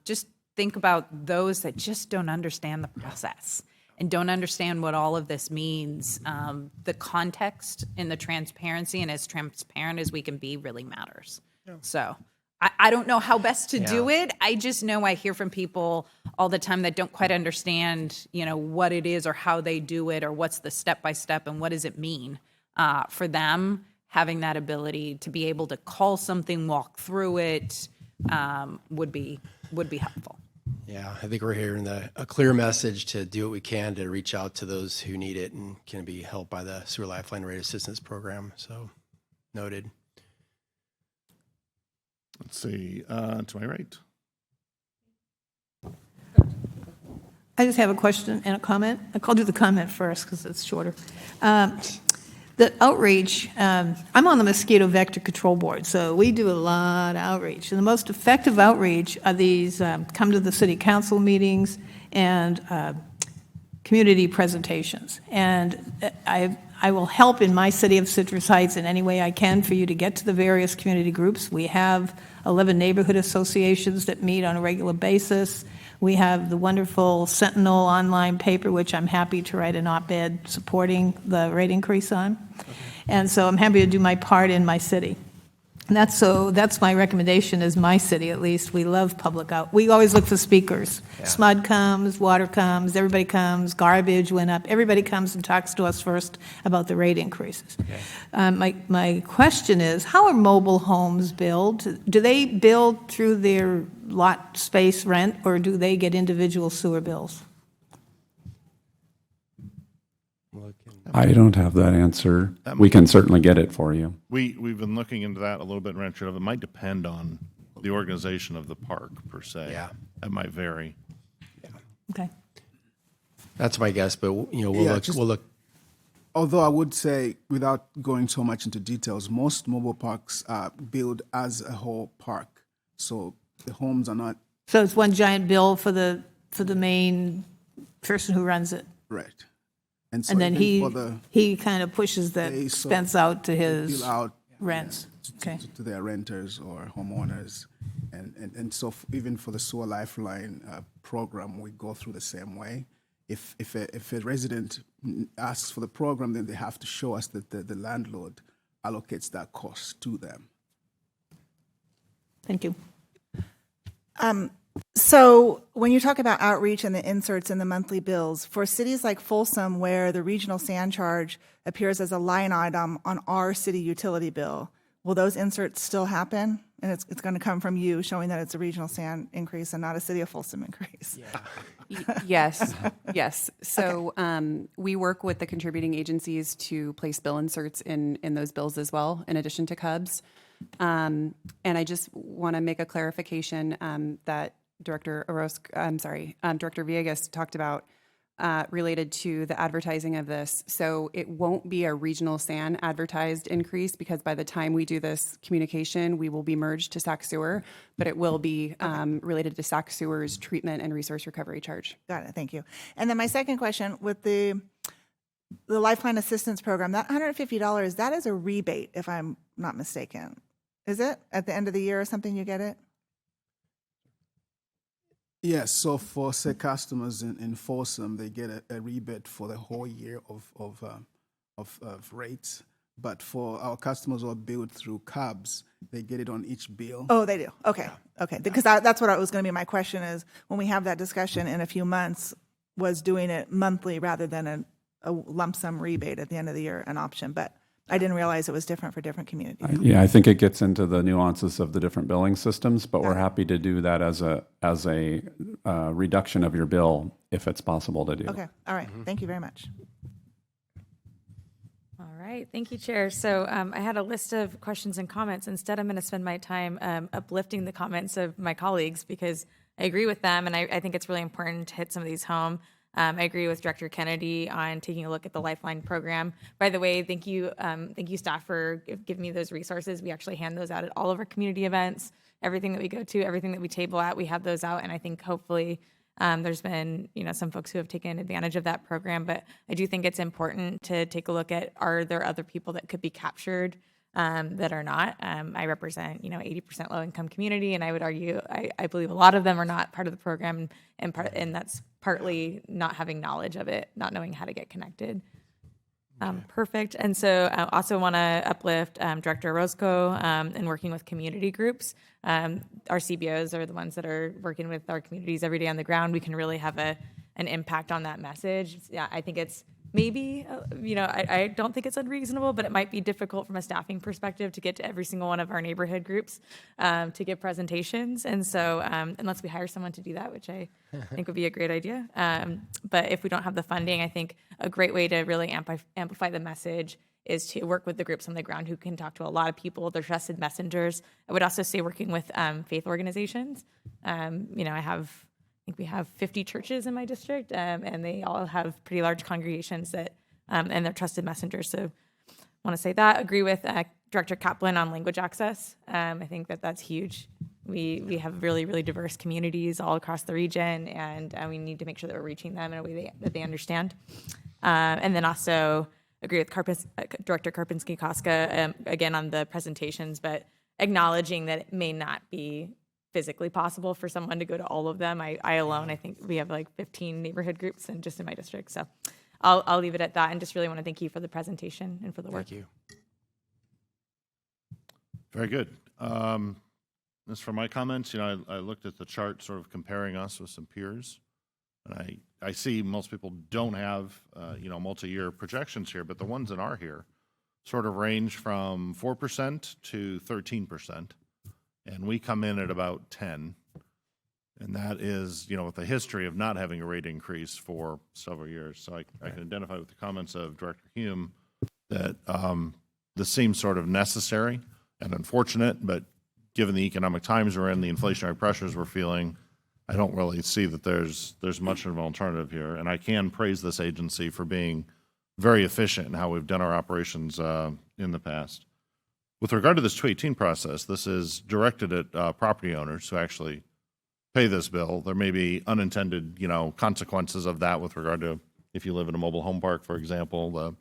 Just think about those that just don't understand the process and don't understand what all of this means. The context and the transparency, and as transparent as we can be, really matters. Yeah. So I don't know how best to do it. I just know I hear from people all the time that don't quite understand, what it is or how they do it or what's the step-by-step and what does it mean for them. Having that ability to be able to call something, walk through it would be helpful. Yeah, I think we're hearing a clear message to do what we can to reach out to those who need it and can be helped by the Sewer Lifeline Rate Assistance Program. So, noted. Let's see, to my right. I just have a question and a comment. I'll do the comment first because it's shorter. The outreach, I'm on the Mosquito Vector Control Board, so we do a lot of outreach. And the most effective outreach are these come to the city council meetings and community presentations. And I will help in my city of Citrus Heights in any way I can for you to get to the various community groups. We have 11 neighborhood associations that meet on a regular basis. We have the wonderful Sentinel online paper, which I'm happy to write an op-ed supporting the rate increase on. Okay. And so I'm happy to do my part in my city. And that's my recommendation as my city, at least. We love public out. We always look for speakers. SMUD comes, water comes, everybody comes, garbage went up. Everybody comes and talks to us first about the rate increases. My question is, how are mobile homes billed? Do they bill through their lot space rent, or do they get individual sewer bills? I don't have that answer. We can certainly get it for you. We've been looking into that a little bit in Rancho Cordova. It might depend on the organization of the park per se. Yeah. That might vary. Okay. That's my guess, but we'll Yeah, look. We'll look. Although I would say, without going so much into details, most mobile parks are built as a whole park. So the homes are not So it's one giant bill for the main person who runs it? right. And so And then even for he kind of pushes that they expense out to his bill out rents. Okay. to their renters or homeowners. And so even for the Sewer Lifeline program, we go through the same way. If a resident asks for the program, then they have to show us that the landlord allocates that cost to them. Thank you. So when you talk about outreach and the inserts in the monthly bills, for cities like Folsom, where the regional sand charge appears as a line item on our city utility bill, will those inserts still happen? And it's going to come from you showing that it's a regional sand increase and not a city of Folsom increase. Yes, yes. So we work with the contributing agencies to place bill inserts in those bills as well, in addition to Cubs. And I just want to make a clarification that Director Villegas talked about related to the advertising of this. So it won't be a regional SAN advertised increase, because by the time we do this communication, we will be merged to Sac Sewer, but it will be related to Sac Sewer's treatment and resource recovery charge. Got it. Thank you. And then my second question, with the Lifeline Assistance Program, that $150, that is a rebate, if I'm not mistaken. Is it? At the end of the year or something, you get it? Yes, so for say customers in Folsom, they get a rebate for the whole year of rates. But for our customers who are billed through Cubs, they get it on each bill. Oh, they do. Okay, okay. Because that's what was going to be my question is, when we have that discussion in a few months, was doing it monthly rather than a lump sum rebate at the end of the year an option? But I didn't realize it was different for different communities. Yeah, I think it gets into the nuances of the different billing systems, but we're happy to do that as a reduction of your bill if it's possible to do. Okay, all right. Thank you very much. All right, thank you, Chair. So I had a list of questions and comments. Instead, I'm going to spend my time uplifting the comments of my colleagues, because I agree with them, and I think it's really important to hit some of these home. I agree with Director Kennedy on taking a look at the Lifeline program. By the way, thank you staff for giving me those resources. We actually hand those out at all of our community events. Everything that we go to, everything that we table at, we have those out, and I think hopefully there's been some folks who have taken advantage of that program. But I do think it's important to take a look at, are there other people that could be captured that are not? I represent 80% low income community, and I would argue I believe a lot of them are not part of the program, and that's partly not having knowledge of it, not knowing how to get connected. Perfect. And so I also want to uplift Director Orozco in working with community groups. Our CBOs are the ones that are working with our communities every day on the ground. We can really have an impact on that message. Yeah, I think it's maybe, I don't think it's unreasonable, but it might be difficult from a staffing perspective to get to every single one of our neighborhood groups to give presentations. And so unless we hire someone to do that, which I think would be a great idea. But if we don't have the funding, I think a great way to really amplify the message is to work with the groups on the ground who can talk to a lot of people. They're trusted messengers. I would also say working with faith organizations. I think we have 50 churches in my district, and they all have pretty large congregations that, and they're trusted messengers. So I want to say that. Agree with Director Kaplan on language access. I think that's huge. We have really, really diverse communities all across the region, and we need to make sure that we're reaching them in a way that they understand. And then also agree with Director Karpinski-Koska, again, on the presentations, but acknowledging that it may not be physically possible for someone to go to all of them. I alone, I think we have like 15 neighborhood groups and just in my district. So I'll leave it at that, and just really want to thank you for the presentation and for the work. Thank you. Very good. As for my comments, I looked at the chart sort of comparing us with some peers. And I see most people don't have, multi-year projections here, but the ones that are here sort of range from 4% to 13%. And we come in at about 10. And that is, with the history of not having a rate increase for several years. So I can identify with the comments of Director Hume that this seems sort of necessary and unfortunate, but given the economic times we're in, the inflationary pressures we're feeling, I don't really see that there's much of an alternative here. And I can praise this agency for being very efficient in how we've done our operations in the past. With regard to this 218 process, this is directed at property owners who actually pay this bill. There may be unintended, consequences of that with regard to if you live in a mobile home park, for example, the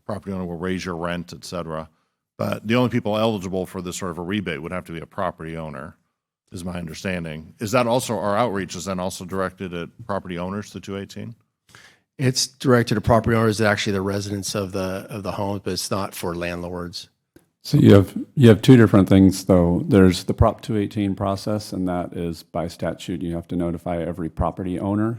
property owner will raise your rent, et cetera. But the only people eligible for this sort of a rebate would have to be a property owner, is my understanding. Is that also, our outreach is then also directed at property owners, the 218? It's directed to property owners, actually the residents of the homes, but it's not for landlords. So you have two different things, though. There's the Prop 218 process, and that is by statute. You have to notify every property owner.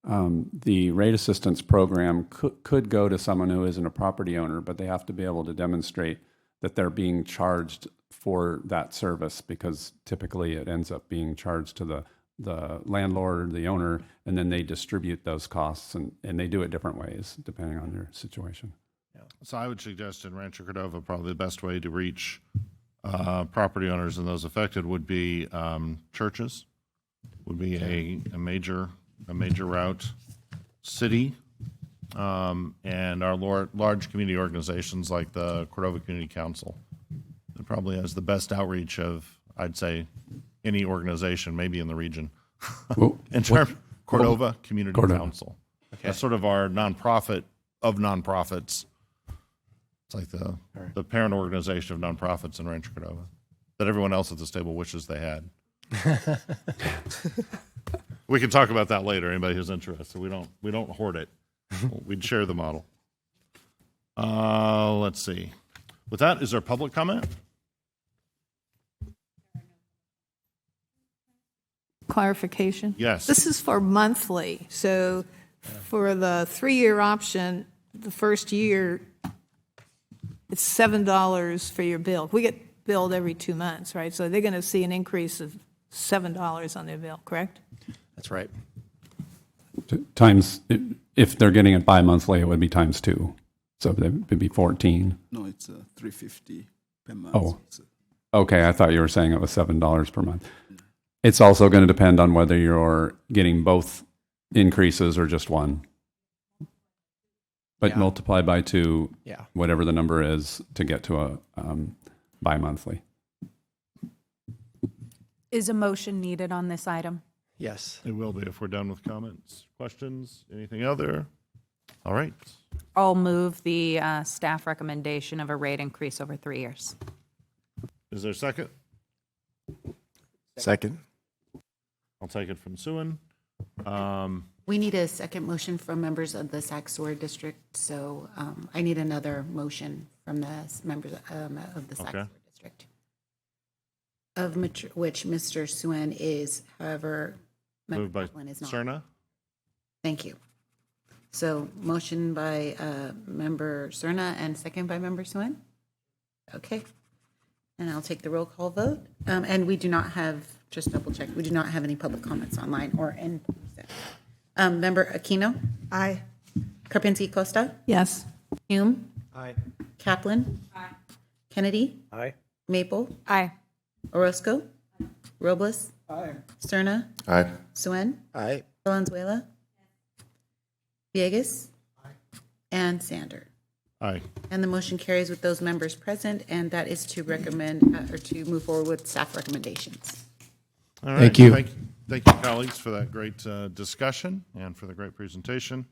The rate assistance program could go to someone who isn't a property owner, but they have to be able to demonstrate that they're being charged for that service, because typically it ends up being charged to the landlord or the owner, and then they distribute those costs, and they do it different ways depending on your situation. So I would suggest in Rancho Cordova, probably the best way to reach property owners and those affected would be churches, would be a major route, city, and our large community organizations like the Cordova Community Council. It probably has the best outreach of, I'd say, any organization, maybe in the region. In terms, Cordova Community Council. Okay. That's sort of our nonprofit of nonprofits. It's like the parent organization of nonprofits in Rancho Cordova that everyone else at this table wishes they had. We can talk about that later. Anybody who's interested, we don't hoard it. We'd share the model. Let's see. With that, is there public comment? Clarification? Yes. This is for monthly. So for the 3-year option, the first year, it's $7 for your bill. We get billed every 2 months, right? So they're going to see an increase of $7 on their bill, correct? That's right. Times, if they're getting it bi-monthly, it would be times 2. So it would be 14. No, it's $350 per month. Oh, okay. I thought you were saying it was $7 per month. It's also going to depend on whether you're getting both increases or just one. But multiply by 2, whatever the number is, to get to a bi-monthly. Is a motion needed on this item? Yes. It will be if we're done with comments. Questions? Anything other? All right. I'll move the staff recommendation of a rate increase over 3 years. Is there a second? Second. I'll take it from Suen. We need a second motion from members of the Sac Sewer District, so I need another motion from the members of the Sac Sewer District, of which Mr. Suen is, however, Moved by Kaplan is not. Cerna. Thank you. So motion by member Cerna and second by member Suen? Okay. And I'll take the roll call vote. And we do not have, just double check, we do not have any public comments online or in person. Member Aquino? Aye. Karpinski Costa? Yes. Hume? Aye. Kaplan? Aye. Kennedy? Aye. Maple? Aye. Orozco? Robles? Aye. Cerna? Aye. Suen? Aye. Valenzuela? Villegas? And Sander. Aye. And the motion carries with those members present, and that is to recommend or to move forward with staff recommendations. All right. Thank you. Thank you, colleagues, for that great discussion and for the great presentation.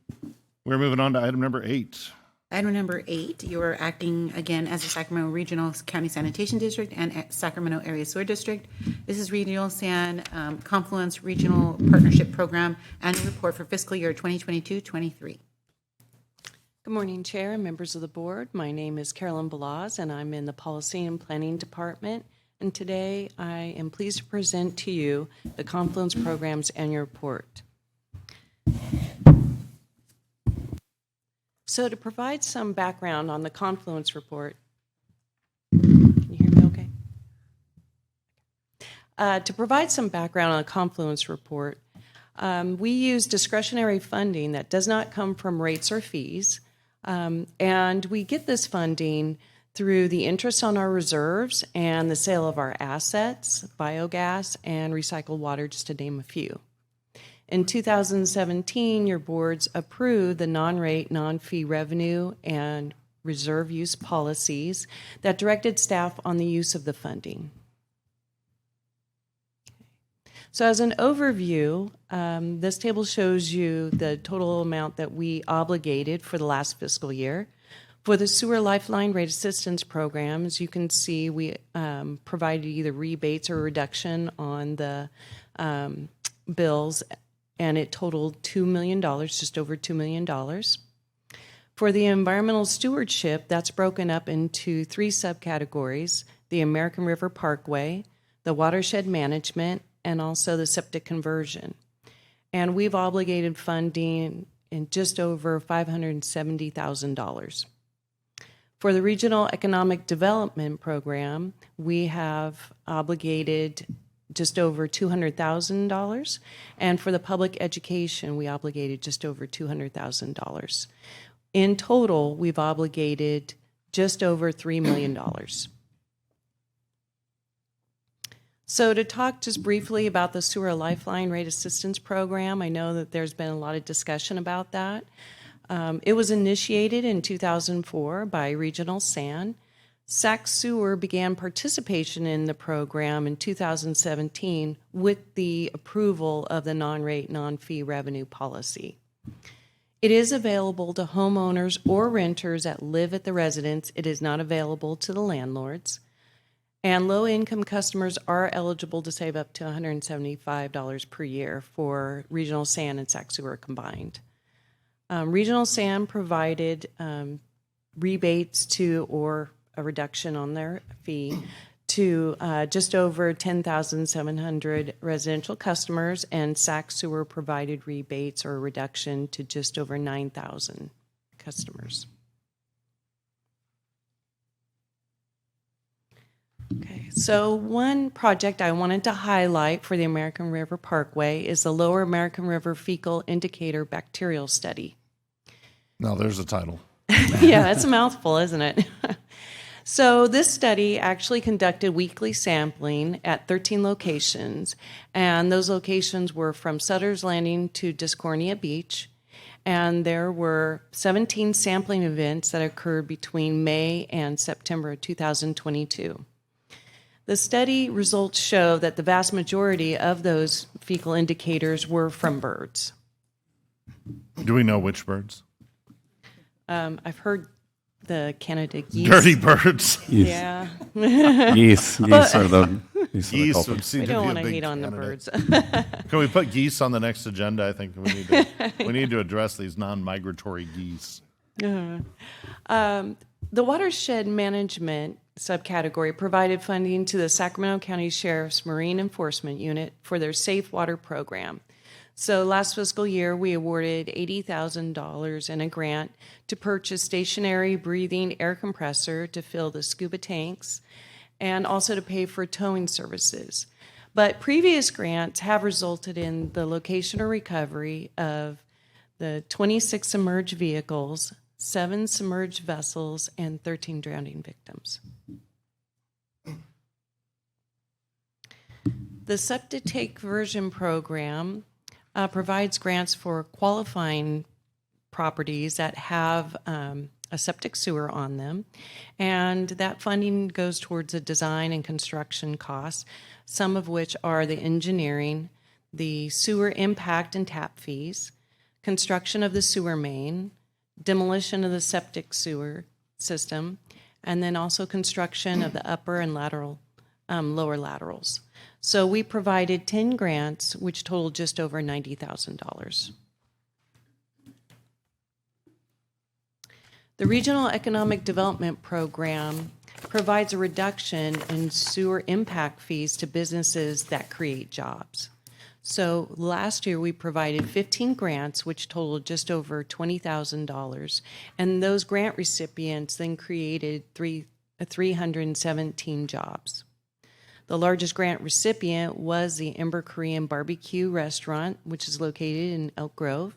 We're moving on to item number 8. Item number 8, you are acting again as the Sacramento Regional County Sanitation District and Sacramento Area Sewer District. This is Regional San Confluence Regional Partnership Program Annual Report for fiscal year 2022-23. Good morning, Chair and members of the board. My name is Carolyn Balaz, and I'm in the Policy and Planning Department. And today I am pleased to present to you the Confluence Program's annual report. So to provide some background on the Confluence report, can you hear me okay? To provide some background on the Confluence report, we use discretionary funding that does not come from rates or fees. And we get this funding through the interest on our reserves and the sale of our assets, biogas, and recycled water, just to name a few. In 2017, your boards approved the non-rate, non-fee revenue and reserve use policies that directed staff on the use of the funding. So as an overview, this table shows you the total amount that we obligated for the last fiscal year. For the Sewer Lifeline Rate Assistance Program, as you can see, we provided either rebates or reduction on the bills, and it totaled $2 million, just over $2 million. For the environmental stewardship, that's broken up into 3 subcategories: the American River Parkway, the watershed management, and also the septic conversion. And we've obligated funding in just over $570,000. For the Regional Economic Development Program, we have obligated just over $200,000. And for the public education, we obligated just over $200,000. In total, we've obligated just over $3 million. So to talk just briefly about the Sewer Lifeline Rate Assistance Program, I know that there's been a lot of discussion about that. It was initiated in 2004 by Regional San. Sac Sewer began participation in the program in 2017 with the approval of the non-rate, non-fee revenue policy. It is available to homeowners or renters that live at the residence. It is not available to the landlords. And low-income customers are eligible to save up to $175 per year for Regional San and Sac Sewer combined. Regional San provided rebates to, or a reduction on their fee, to just over 10,700 residential customers, and Sac Sewer provided rebates or a reduction to just over 9,000 customers. Okay, so one project I wanted to highlight for the American River Parkway is the Lower American River Fecal Indicator Bacterial Study. Now, there's a title. Yeah, that's a mouthful, isn't it? So this study actually conducted weekly sampling at 13 locations, and those locations were from Sutter's Landing to Discornia Beach, and there were 17 sampling events that occurred between May and September of 2022. The study results show that the vast majority of those fecal indicators were from birds. Do we know which birds? I've heard the Canada geese. Dirty birds. Yeah. Geese are the geese would seem we to don't be want a to big hate on the candidate. birds. Can we put geese on the next agenda? I think we need to address these non-migratory geese. The watershed management subcategory provided funding to the Sacramento County Sheriff's Marine Enforcement Unit for their Safe Water program. So last fiscal year, we awarded $80,000 in a grant to purchase stationary breathing air compressor to fill the scuba tanks and also to pay for towing services. But previous grants have resulted in the location or recovery of the 26 submerged vehicles, 7 submerged vessels, and 13 drowning victims. The Septic Tank Conversion Program provides grants for qualifying properties that have a septic sewer on them, and that funding goes towards the design and construction costs, some of which are the engineering, the sewer impact and tap fees, construction of the sewer main, demolition of the septic sewer system, and then also construction of the upper and lower laterals. So we provided 10 grants, which totaled just over $90,000. The Regional Economic Development Program provides a reduction in sewer impact fees to businesses that create jobs. So last year, we provided 15 grants, which totaled just over $20,000, and those grant recipients then created 317 jobs. The largest grant recipient was the Ember Korean Barbecue Restaurant, which is located in Elk Grove,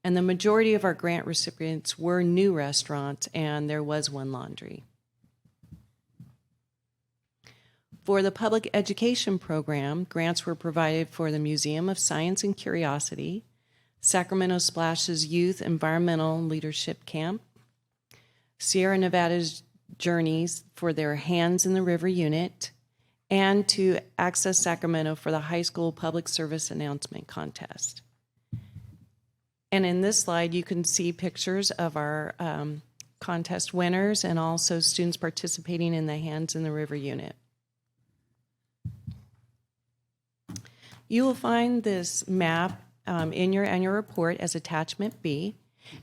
and the majority of our grant recipients were new restaurants, and there was one laundry. For the public education program, grants were provided for the Museum of Science and Curiosity, Sacramento Splash's Youth Environmental Leadership Camp, Sierra Nevada's Journeys for their Hands in the River unit, and to Access Sacramento for the high school public service announcement contest. And in this slide, you can see pictures of our contest winners and also students participating in the Hands in the River unit. You will find this map in your annual report as attachment B,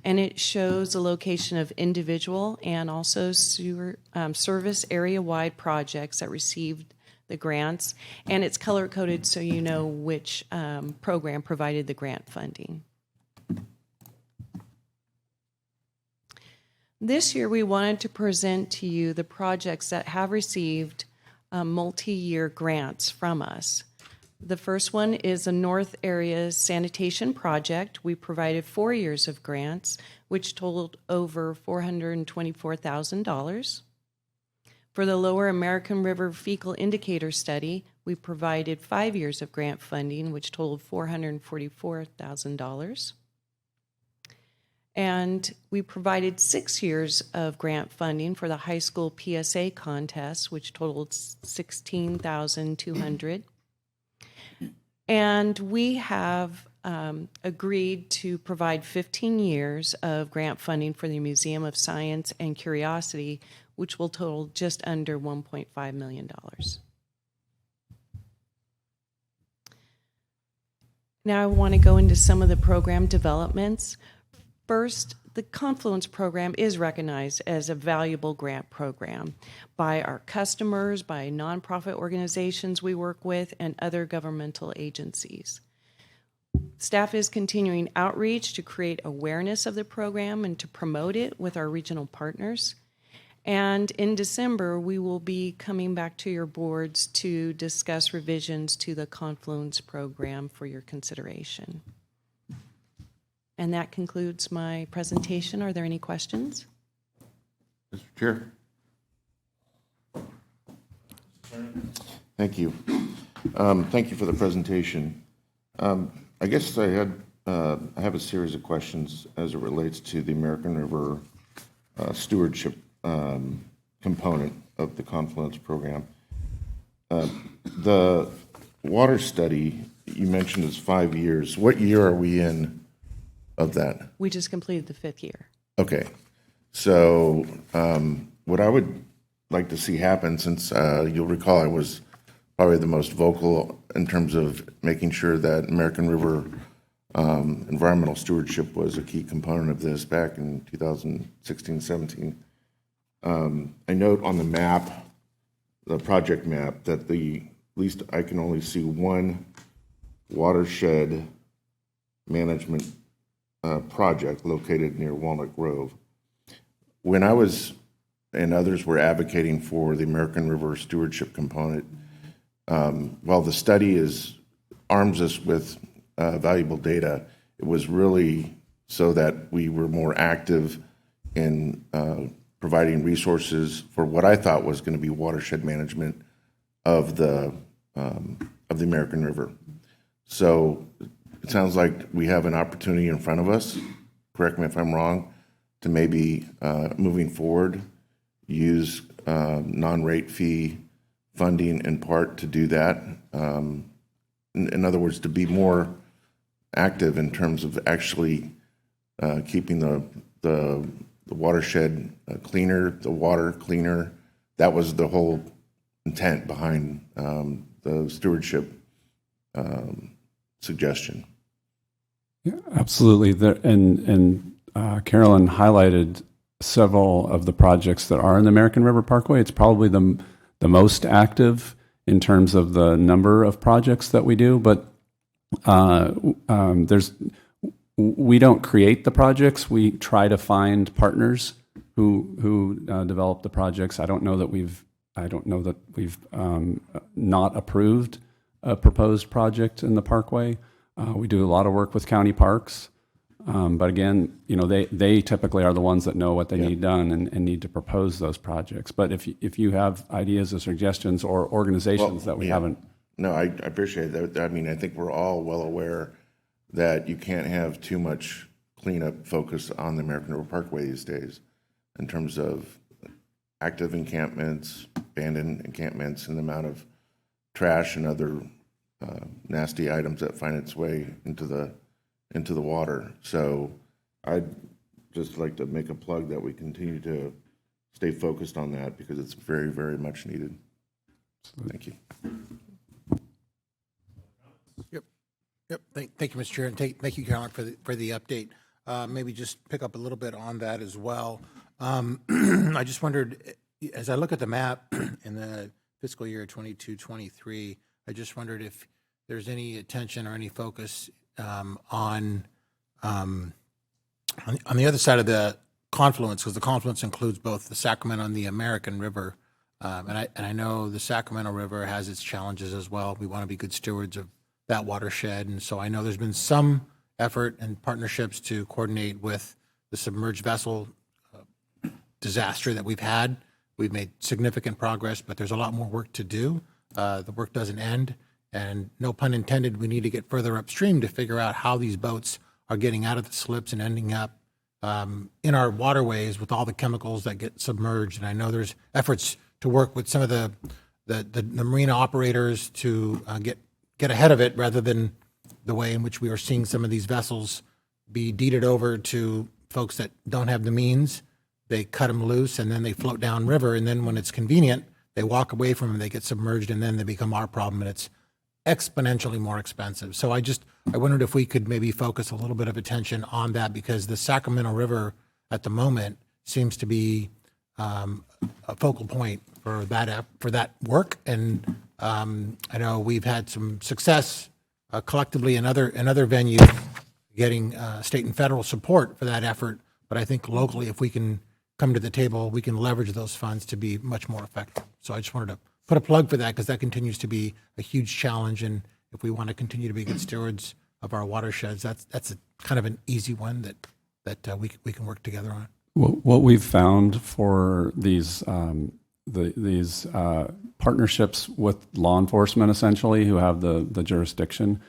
and it shows the location of individual and also sewer, service area-wide projects that received the grants, and it's color-coded so you know which program provided the grant funding. This year, we wanted to present to you the projects that have received multi-year grants from us. The first one is a North Area Sanitation Project. We provided 4 years of grants, which totaled over $424,000. For the Lower American River Fecal Indicator Study, we provided 5 years of grant funding, which totaled $444,000. And we provided 6 years of grant funding for the high school PSA contest, which totaled $16,200. And we have agreed to provide 15 years of grant funding for the Museum of Science and Curiosity, which will total just under $1.5 million. Now I want to go into some of the program developments. First, the Confluence program is recognized as a valuable grant program by our customers, by nonprofit organizations we work with, and other governmental agencies. Staff is continuing outreach to create awareness of the program and to promote it with our regional partners. And in December, we will be coming back to your boards to discuss revisions to the Confluence program for your consideration. And that concludes my presentation. Are there any questions? Mr. Chair. Thank you. Thank you for the presentation. I guess I have a series of questions as it relates to the American River stewardship component of the Confluence program. The water study you mentioned is 5 years. What year are we in of that? We just completed the 5th year. Okay. So what I would like to see happen, since you'll recall I was probably the most vocal in terms of making sure that American River environmental stewardship was a key component of this back in 2016-17. I note on the map, the project map, that at least I can only see one watershed management project located near Walnut Grove. When I was and others were advocating for the American River stewardship component, while the study arms us with valuable data, it was really so that we were more active in providing resources for what I thought was going to be watershed management of the American River. So it sounds like we have an opportunity in front of us, correct me if I'm wrong, to maybe moving forward use non-rate fee funding in part to do that. In other words, to be more active in terms of actually keeping the watershed cleaner, the water cleaner. That was the whole intent behind the stewardship suggestion. Yeah, absolutely. And Carolyn highlighted several of the projects that are in the American River Parkway. It's probably the most active in terms of the number of projects that we do, but we don't create the projects. We try to find partners who develop the projects. I don't know that we've not approved a proposed project in the Parkway. We do a lot of work with county parks, but again, they typically are the ones that know what they need done and need to propose those projects. But if you have ideas or suggestions or organizations that we haven't. No, I appreciate that. I mean, I think we're all well aware that you can't have too much cleanup focus on the American River Parkway these days in terms of active encampments, abandoned encampments, and the amount of trash and other nasty items that find its way into the water. So I'd just like to make a plug that we continue to stay focused on that because it's very, very much needed. Thank you. Yep. Thank you, Mr. Chair, and thank you, Caroline, for the update. Maybe just pick up a little bit on that as well. I just wondered, as I look at the map in the fiscal year 22-23, I just wondered if there's any attention or any focus on the other side of the confluence, because the confluence includes both the Sacramento and the American River. And I know the Sacramento River has its challenges as well. We want to be good stewards of that watershed. And so I know there's been some effort and partnerships to coordinate with the submerged vessel disaster that we've had. We've made significant progress, but there's a lot more work to do. The work doesn't end. And no pun intended, we need to get further upstream to figure out how these boats are getting out of the slips and ending up in our waterways with all the chemicals that get submerged. And I know there's efforts to work with some of the marina operators to get ahead of it, rather than the way in which we are seeing some of these vessels be deeded over to folks that don't have the means. They cut them loose and then they float downriver. And then when it's convenient, they walk away from them, they get submerged, and then they become our problem, and it's exponentially more expensive. So I wondered if we could maybe focus a little bit of attention on that, because the Sacramento River at the moment seems to be a focal point for that work. And I know we've had some success collectively in other venues getting state and federal support for that effort. But I think locally, if we can come to the table, we can leverage those funds to be much more effective. So I just wanted to put a plug for that, because that continues to be a huge challenge. And if we want to continue to be good stewards of our watersheds, that's a kind of an easy one that we can work together on. What we've found for these partnerships with law enforcement, essentially, who have the jurisdiction,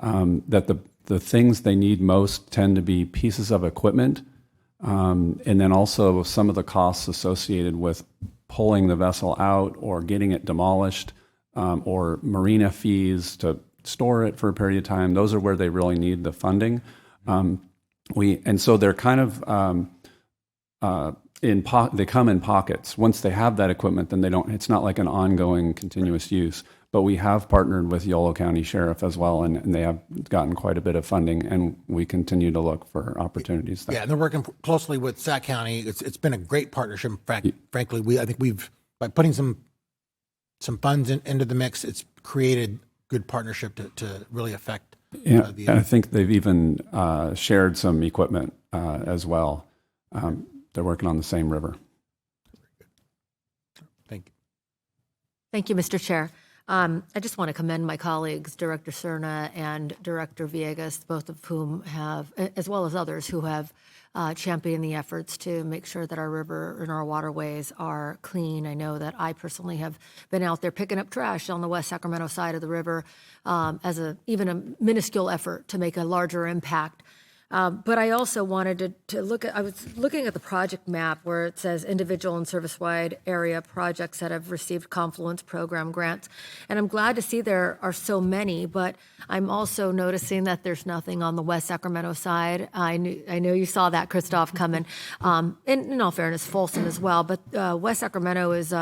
that the things they need most tend to be pieces of equipment, and then also some of the costs associated with pulling the vessel out or getting it demolished, or marina fees to store it for a period of time. Those are where they really need the funding. And so they're kind of they come in pockets. Once they have that equipment, then it's not like an ongoing continuous use. But we have partnered with Yolo County Sheriff as well, and they have gotten quite a bit of funding, and we continue to look for opportunities there. Yeah, and they're working closely with Sac County. It's been a great partnership. Frankly, I think by putting some funds into the mix, it's created good partnership to really affect. Yeah, and I think they've even shared some equipment as well. They're working on the same river. Thank you. Thank you, Mr. Chair. I just want to commend my colleagues, Director Cerna and Director Villegas, both of whom have, as well as others who have championed the efforts to make sure that our river and our waterways are clean. I know that I personally have been out there picking up trash on the West Sacramento side of the river as even a minuscule effort to make a larger impact. But I also wanted to look at, I was looking at the project map where it says individual and service-wide area projects that have received Confluence Program grants. And I'm glad to see there are so many, but I'm also noticing that there's nothing on the West Sacramento side. I know you saw that, Christoph, coming. And in all fairness, Folsom as well. But West Sacramento is,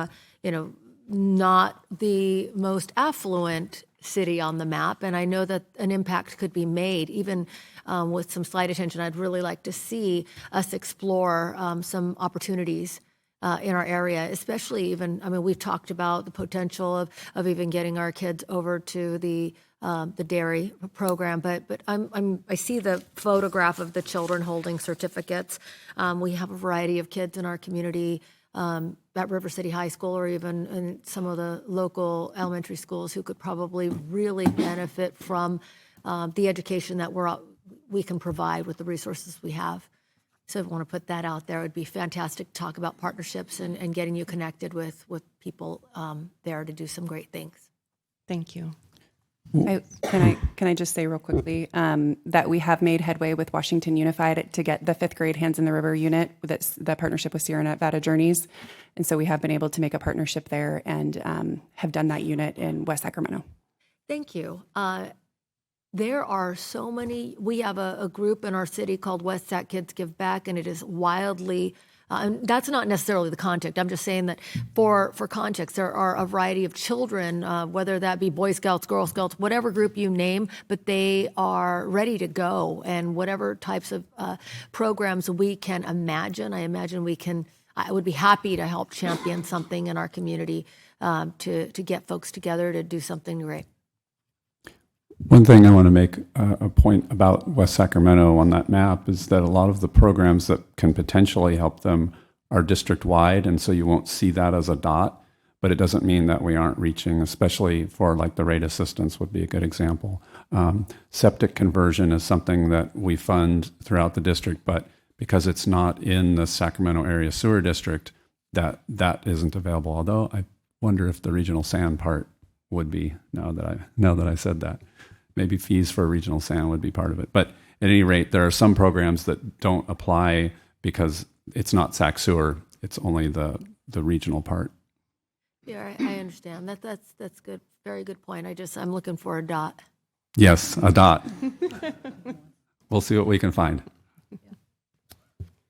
not the most affluent city on the map, and I know that an impact could be made, even with some slight attention. I'd really like to see us explore some opportunities in our area, especially even, I mean, we've talked about the potential of even getting our kids over to the dairy program, but I see the photograph of the children holding certificates. We have a variety of kids in our community at River City High School or even in some of the local elementary schools who could probably really benefit from the education that we can provide with the resources we have. So if I want to put that out there, it would be fantastic to talk about partnerships and getting you connected with people there to do some great things. Thank you. Can I just say real quickly that we have made headway with Washington Unified to get the 5th grade Hands in the River unit. That's the partnership with Sierra Nevada Journeys. And so we have been able to make a partnership there and have done that unit in West Sacramento. Thank you. There are so many. We have a group in our city called West Sac Kids Give Back, and it is wildly, and that's not necessarily the context. I'm just saying that for context, there are a variety of children, whether that be Boy Scouts, Girl Scouts, whatever group you name, but they are ready to go. And whatever types of programs we can imagine, I imagine I would be happy to help champion something in our community to get folks together to do something great. One thing I want to make a point about West Sacramento on that map is that a lot of the programs that can potentially help them are district-wide, and so you won't see that as a dot, but it doesn't mean that we aren't reaching, especially for like the rate assistance would be a good example. Septic conversion is something that we fund throughout the district, but because it's not in the Sacramento area sewer district, that isn't available, although I wonder if the regional sand part would be, now that I said that. Maybe fees for regional sand would be part of it. But at any rate, there are some programs that don't apply because it's not Sac Sewer. It's only the regional part. Yeah, I understand. That's good. Very good point. I'm looking for a dot. Yes, a dot. We'll see what we can find.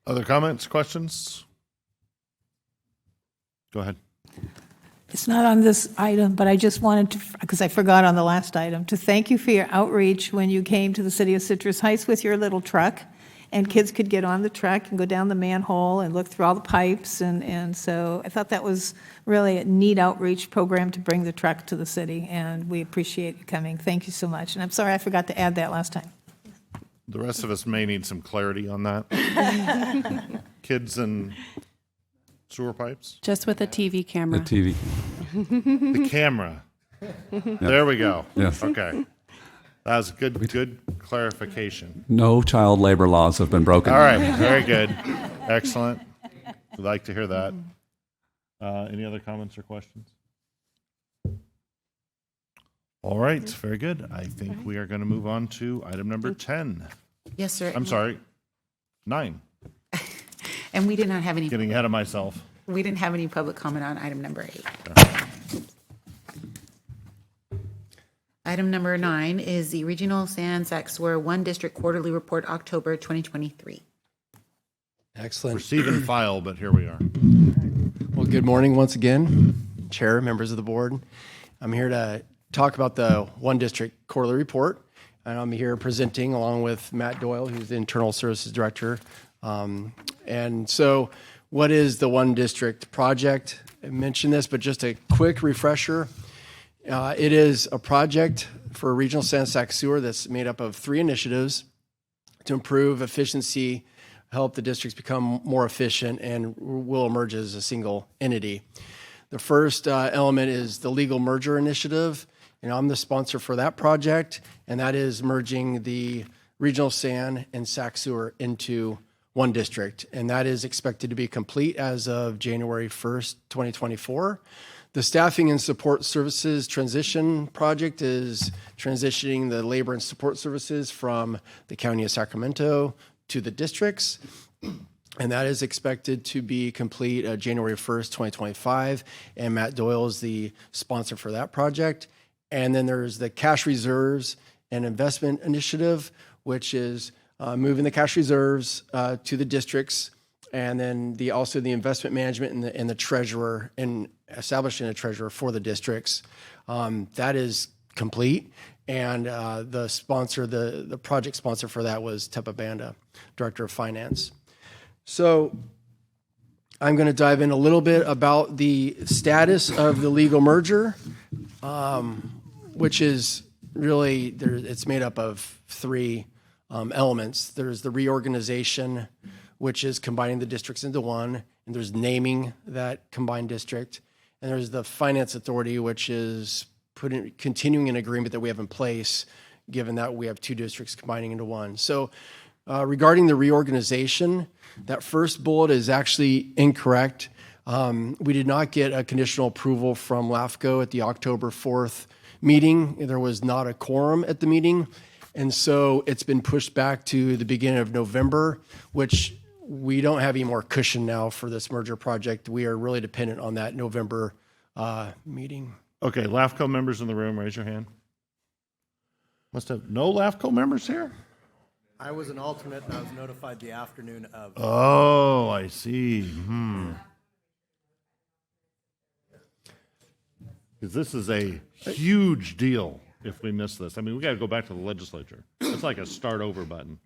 Other comments, questions? Go ahead. It's not on this item, but I just wanted to, because I forgot on the last item, to thank you for your outreach when you came to the city of Citrus Heights with your little truck, and kids could get on the truck and go down the manhole and look through all the pipes, and so I thought that was really a neat outreach program to bring the truck to the city, and we appreciate you coming. Thank you so much, and I'm sorry I forgot to add that last time. The rest of us may need some clarity on that. Kids and sewer pipes? Just with a TV camera. The TV. The camera. There we go. Yes. Okay. That was good clarification. No child labor laws have been broken. All right. Very good. Excellent. We'd like to hear that. Any other comments or questions? All right. Very good. I think we are going to move on to item number 10. Yes, sir. I'm sorry. 9. And we did not have any. Getting ahead of myself. We didn't have any public comment on item number 8. Item number 9 is the Regional Sand Sac Sewer 1 District Quarterly Report, October 2023. Excellent. Receive and file, but here we are. Well, good morning once again, Chair, members of the board. I'm here to talk about the 1 District Quarterly Report, and I'm here presenting along with Matt Doyle, who's the Internal Services Director. And so what is the 1 District project? I mentioned this, but just a quick refresher. It is a project for regional sand sac sewer that's made up of 3 initiatives to improve efficiency, help the districts become more efficient, and will emerge as a single entity. The first element is the legal merger initiative, and I'm the sponsor for that project, and that is merging the regional sand and sac sewer into 1 district, and that is expected to be complete as of January 1st, 2024. The staffing and support services transition project is transitioning the labor and support services from the County of Sacramento to the districts, and that is expected to be complete January 1st, 2025, and Matt Doyle is the sponsor for that project. And then there's the cash reserves and investment initiative, which is moving the cash reserves to the districts, and then also the investment management and the treasurer, and establishing a treasurer for the districts. That is complete. And the sponsor, the project sponsor for that was Tepa Banda, Director of Finance. So I'm going to dive in a little bit about the status of the legal merger, which is really, it's made up of three elements. There's the reorganization, which is combining the districts into one, and there's naming that combined district, and there's the finance authority, which is continuing an agreement that we have in place, given that we have two districts combining into one. So regarding the reorganization, that first bullet is actually incorrect. We did not get a conditional approval from LAFCO at the October 4th meeting. There was not a quorum at the meeting. And so it's been pushed back to the beginning of November, which we don't have any more cushion now for this merger project. We are really dependent on that November meeting. Okay, LAFCO members in the room, raise your hand. Must have no LAFCO members here? I was an alternate, and I was notified the afternoon of. Oh, I see. Because this is a huge deal if we miss this. I mean, we got to go back to the legislature. It's like a start over button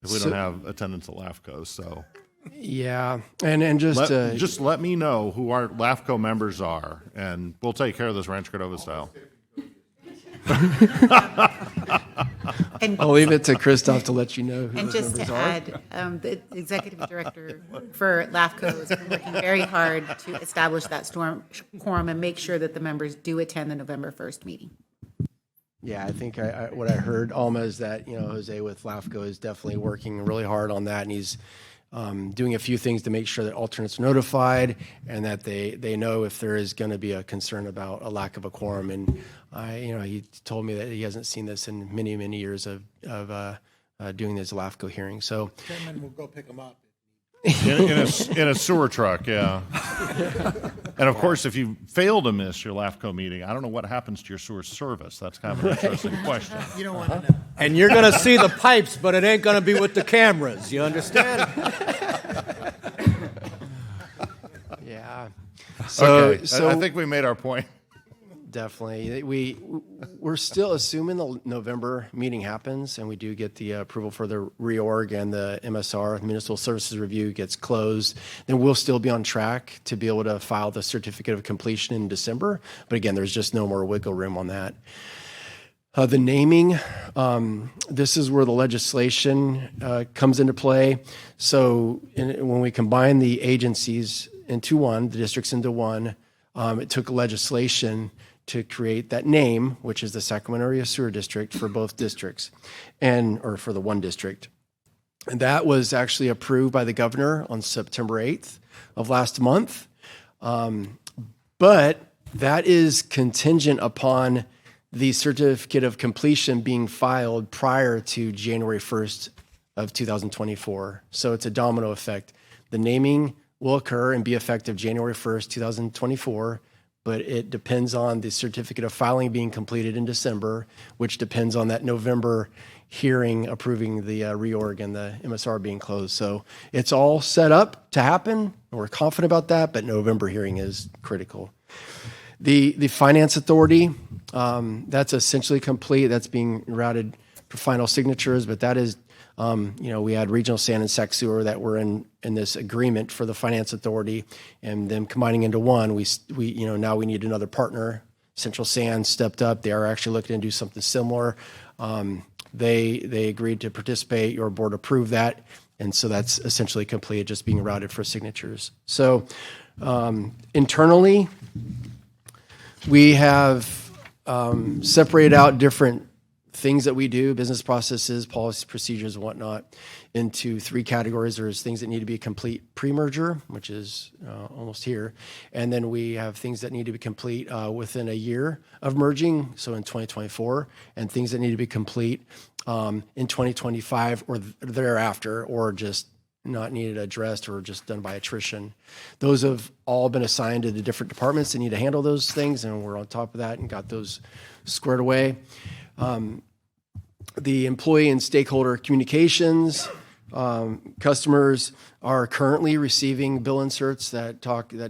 if we don't have attendance at LAFCO. So yeah, and just let me know who our LAFCO members are, and we'll take care of this Rancho Cordova style. I'll leave it to Christoph to let you know who And those just members to are. add, the executive director for LAFCO has been working very hard to establish that quorum and make sure that the members do attend the November 1st meeting. Yeah, I think what I heard, Alma, is that Jose with LAFCO is definitely working really hard on that, and he's doing a few things to make sure that alternates are notified and that they know if there is going to be a concern about a lack of a quorum. And he told me that he hasn't seen this in many years of doing this LAFCO hearing. So Chairman will go pick them up. in a sewer truck, yeah. And of course, if you fail to miss your LAFCO meeting, I don't know what happens to your sewer service. That's kind of an interesting question. You don't want to know. And you're going to see the pipes, but it ain't going to be with the cameras. You understand? yeah. So I think we made our point. Definitely. We're still assuming the November meeting happens and we do get the approval for the reorg and the MSR, Municipal Services Review, gets closed. Then we'll still be on track to be able to file the certificate of completion in December. But again, there's just no more wiggle room on that. The naming, this is where the legislation comes into play. So when we combine the agencies into one, the districts into one, it took legislation to create that name, which is the Sacramento Area Sewer District for both districts, or for the one district. And that was actually approved by the governor on September 8th of last month. But that is contingent upon the certificate of completion being filed prior to January 1st of 2024. So it's a domino effect. The naming will occur and be effective January 1st, 2024, but it depends on the certificate of filing being completed in December, which depends on that November hearing approving the reorg and the MSR being closed. So it's all set up to happen. We're confident about that, but November hearing is critical. The Finance Authority, that's essentially complete. That's being routed for final signatures, but that is, we had Regional Sand and Sac Sewer that were in this agreement for the Finance Authority, and them combining into one. We now we need another partner. Central Sand stepped up. They are actually looking to do something similar. They agreed to participate. Your board approved that, and so that's essentially completed, just being routed for signatures. So internally, we have separated out different things that we do, business processes, policies, procedures, and whatnot, into three categories. There's things that need to be complete pre-merger, which is almost here. And then we have things that need to be complete within a year of merging, so in 2024, and things that need to be complete in 2025 or thereafter, or just not needed addressed or just done by attrition. Those have all been assigned to the different departments that need to handle those things, and we're on top of that and got those squared away. The employee and stakeholder communications, Customers are currently receiving bill inserts that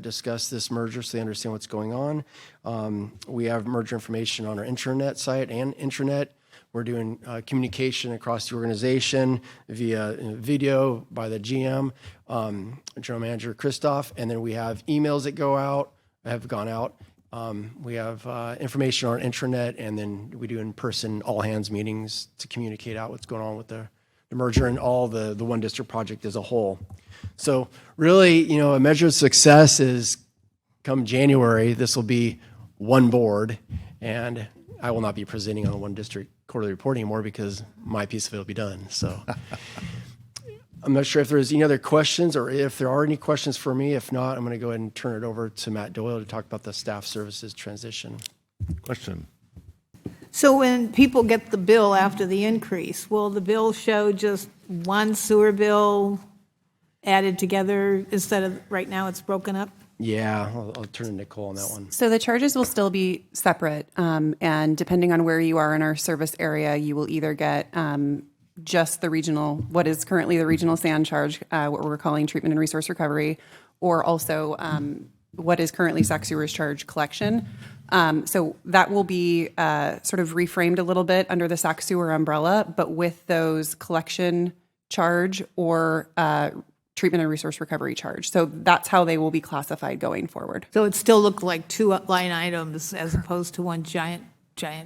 discuss this merger, so they understand what's going on. We have merger information on our intranet site and intranet. We're doing communication across the organization via video by the GM, General Manager Christoph, and then we have emails that have gone out. We have information on our intranet, and then we do in-person all-hands meetings to communicate out what's going on with the merger and all the One District project as a whole. So really, a measure of success is come January, this will be one board, and I will not be presenting on the One District quarterly report anymore because my piece of it will be done. So I'm not sure if there's any other questions or if there are any questions for me. If not, I'm going to go ahead and turn it over to Matt Doyle to talk about the staff services transition. Question. So when people get the bill after the increase, will the bill show just one sewer bill added together instead of right now it's broken up? Yeah, I'll turn to Nicole on that one. So the charges will still be separate, and depending on where you are in our service area, you will either get just the regional, what is currently the regional sand charge, what we're calling treatment and resource recovery, or also what is currently Sac Sewer's charge collection. So that will be sort of reframed a little bit under the Sac Sewer umbrella, but with those collection charge or treatment and resource recovery charge. So that's how they will be classified going forward. So it still looked like two line items as opposed to one giant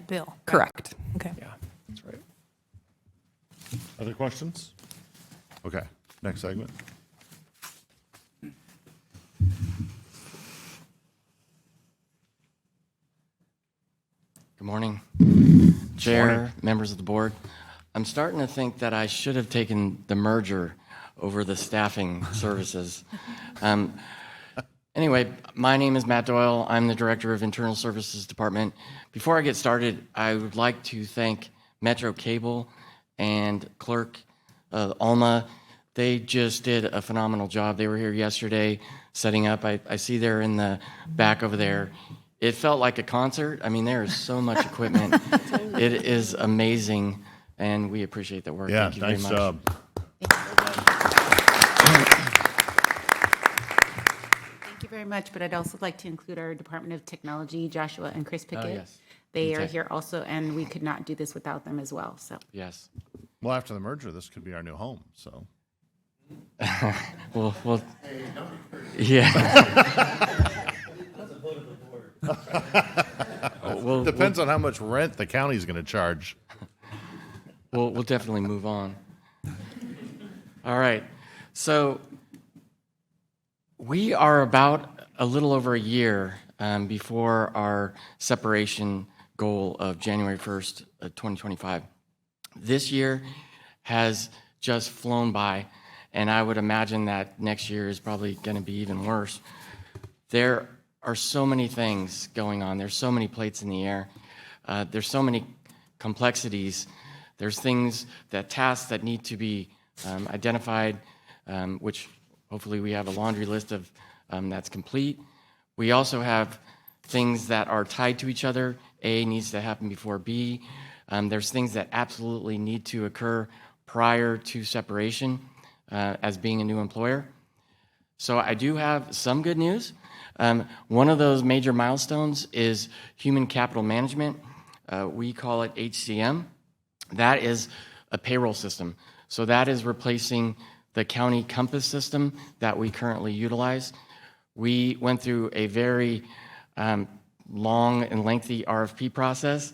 bill? Right? Correct. Okay. Yeah, that's right. Other questions? Okay, next segment. Good morning, Chair, members of the board. I'm starting to think that I should have taken the merger over the staffing services. Anyway, my name is Matt Doyle. I'm the Director of Internal Services Department. Before I get started, I would like to thank Metro Cable and Clerk Alma. They just did a phenomenal job. They were here yesterday setting up. I see they're in the back over there. It felt like a concert. I mean, there is so much equipment. It is amazing, and we appreciate the work. Yeah, Thank you very nice much. job. Thank you very much, but I'd also like to include our Department of Technology, Joshua and Chris Pickett. Yes. They are Okay. here also, and we could not do this without them as well, so. Yes. Well, after the merger, this could be our new home, so. Well, yeah. Well, Depends on how much rent the county's going to charge. We'll definitely move on. All right. So we are about a little over a year before our separation goal of January 1st, 2025. This year has just flown by, and I would imagine that next year is probably going to be even worse. There are so many things going on. There's so many plates in the air. There's so many complexities. There's tasks that need to be identified, which hopefully we have a laundry list of that's complete. We also have things that are tied to each other. A needs to happen before B. There's things that absolutely need to occur prior to separation as being a new employer. So I do have some good news. One of those major milestones is human capital management. We call it HCM. That is a payroll system. So that is replacing the county Compass system that we currently utilize. We went through a very long and lengthy RFP process.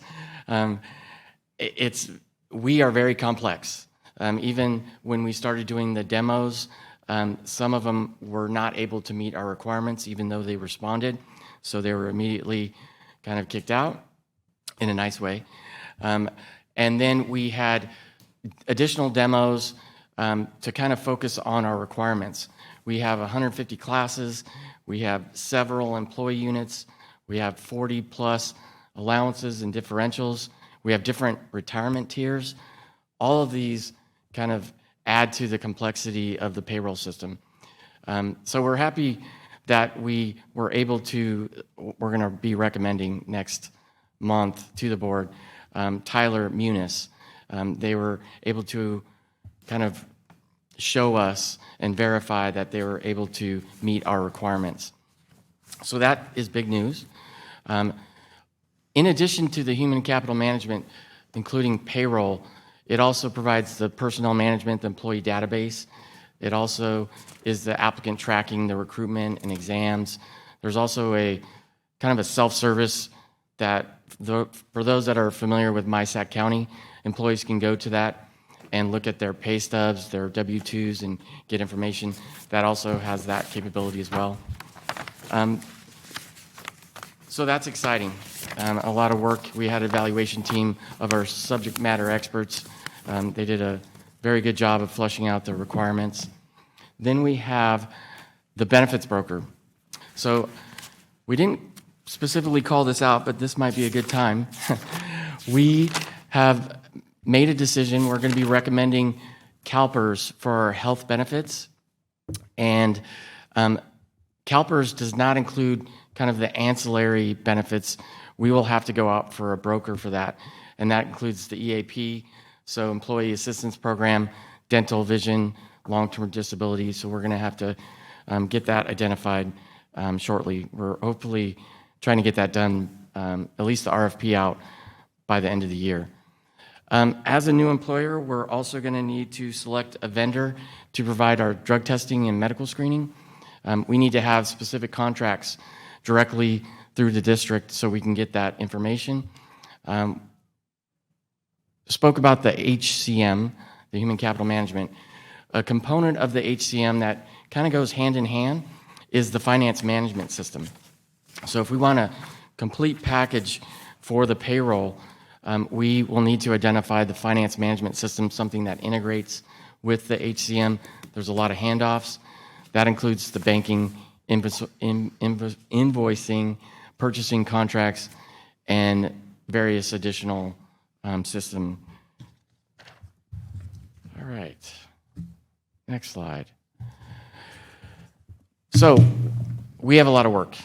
We are very complex. Even when we started doing the demos, some of them were not able to meet our requirements, even though they responded. So they were immediately kind of kicked out in a nice way. And then we had additional demos to kind of focus on our requirements. We have 150 classes. We have several employee units. We have 40 plus allowances and differentials. We have different retirement tiers. All of these kind of add to the complexity of the payroll system. So we're happy that we're going to be recommending next month to the board, Tyler Muniz. They were able to kind of show us and verify that they were able to meet our requirements. So that is big news. In addition to the human capital management, including payroll, it also provides the personnel management, the employee database. It also is the applicant tracking, the recruitment and exams. There's also a kind of a self-service that for those that are familiar with MySac County, employees can go to that and look at their pay stubs, their W-2s, and get information. That also has that capability as well. So that's exciting. A lot of work. We had an evaluation team of our subject matter experts. They did a very good job of fleshing out the requirements. Then we have the benefits broker. So we didn't specifically call this out, but this might be a good time. We have made a decision. We're going to be recommending CalPERS for our health benefits. And CalPERS does not include kind of the ancillary benefits. We will have to go out for a broker for that. And that includes the EAP, so Employee Assistance Program, dental, vision, long-term disability. So we're going to have to get that identified shortly. We're hopefully trying to get that done, at least the RFP out by the end of the year. As a new employer, we're also going to need to select a vendor to provide our drug testing and medical screening. We need to have specific contracts directly through the district so we can get that information. Spoke about the HCM, the Human Capital Management. A component of the HCM that kind of goes hand in hand is the finance management system. So if we want a complete package for the payroll, we will need to identify the finance management system, something that integrates with the HCM. There's a lot of handoffs. That includes the banking, invoicing, purchasing contracts, and various additional system. All right. Next slide. So we have a lot of work,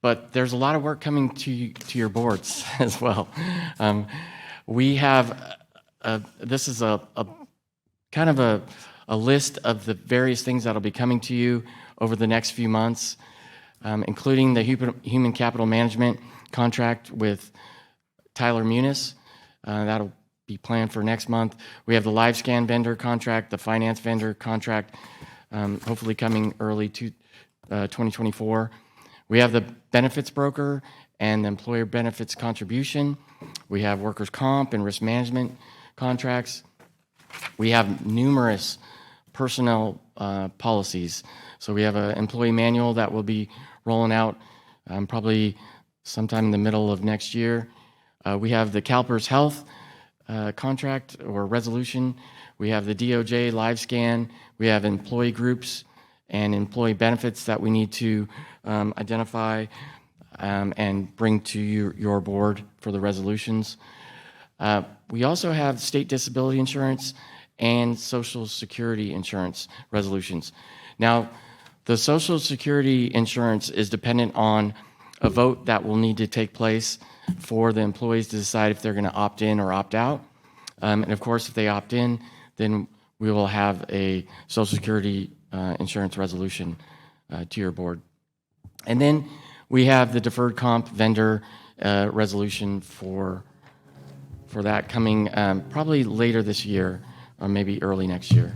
but there's a lot of work coming to your boards as well. We have, this is a kind of a list of the various things that'll be coming to you over the next few months, including the human capital management contract with Tyler Munis. That'll be planned for next month. We have the live scan vendor contract, the finance vendor contract, hopefully coming early to 2024. We have the benefits broker and the employer benefits contribution. We have workers' comp and risk management contracts. We have numerous personnel policies. So we have an employee manual that will be rolling out probably sometime in the middle of next year. We have the CalPERS Health contract or resolution. We have the DOJ live scan. We have employee groups and employee benefits that we need to identify and bring to your board for the resolutions. We also have state disability insurance and Social Security insurance resolutions. Now, the Social Security insurance is dependent on a vote that will need to take place for the employees to decide if they're going to opt in or opt out. And of course, if they opt in, then we will have a Social Security insurance resolution to your board. And then we have the deferred comp vendor resolution for that coming probably later this year or maybe early next year.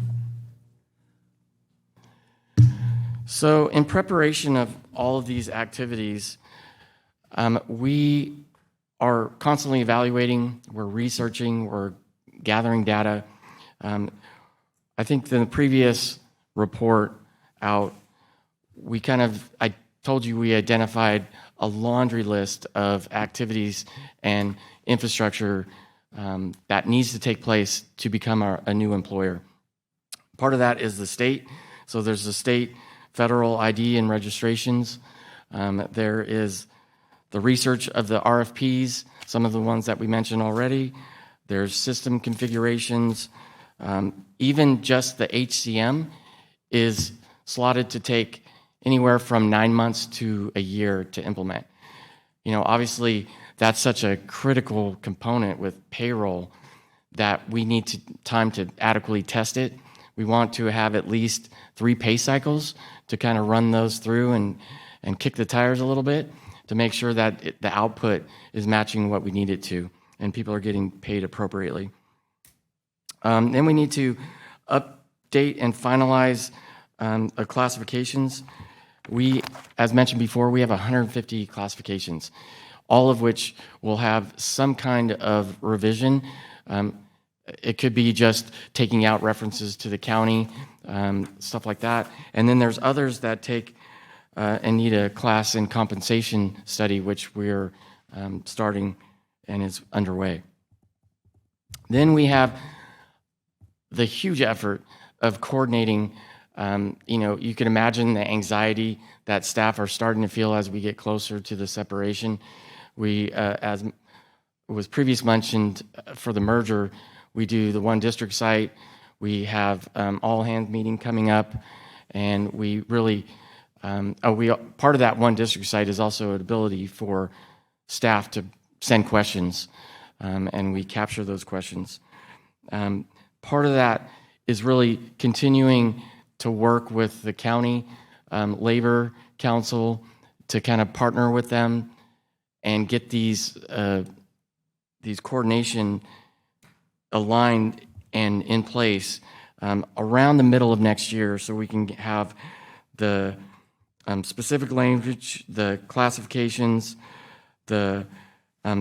So in preparation of all of these activities, we are constantly evaluating, we're researching, we're gathering data. I think in the previous report out, I told you we identified a laundry list of activities and infrastructure that needs to take place to become a new employer. Part of that is the state. So there's the state federal ID and registrations. There is the research of the RFPs, some of the ones that we mentioned already. There's system configurations. Even just the HCM is slotted to take anywhere from 9 months to a year to implement. You know, obviously, that's such a critical component with payroll that we need time to adequately test it. we want to have at least 3 pay cycles to kind of run those through and kick the tires a little bit to make sure that the output is matching what we need it to and people are getting paid appropriately. Then we need to update and finalize classifications. We, as mentioned before, we have 150 classifications, all of which will have some kind of revision. It could be just taking out references to the county, stuff like that. And then there's others that take and need a class and compensation study, which we're starting and is underway. Then we have the huge effort of coordinating. You can imagine the anxiety that staff are starting to feel as we get closer to the separation. We, as was previously mentioned for the merger, we do the one district site. We have all hands meeting coming up, and we really, part of that one district site is also an ability for staff to send questions, and we capture those questions. Part of that is really continuing to work with the county labor council to kind of partner with them and get these coordination aligned and in place around the middle of next year, so we can have the specific language, the classifications, the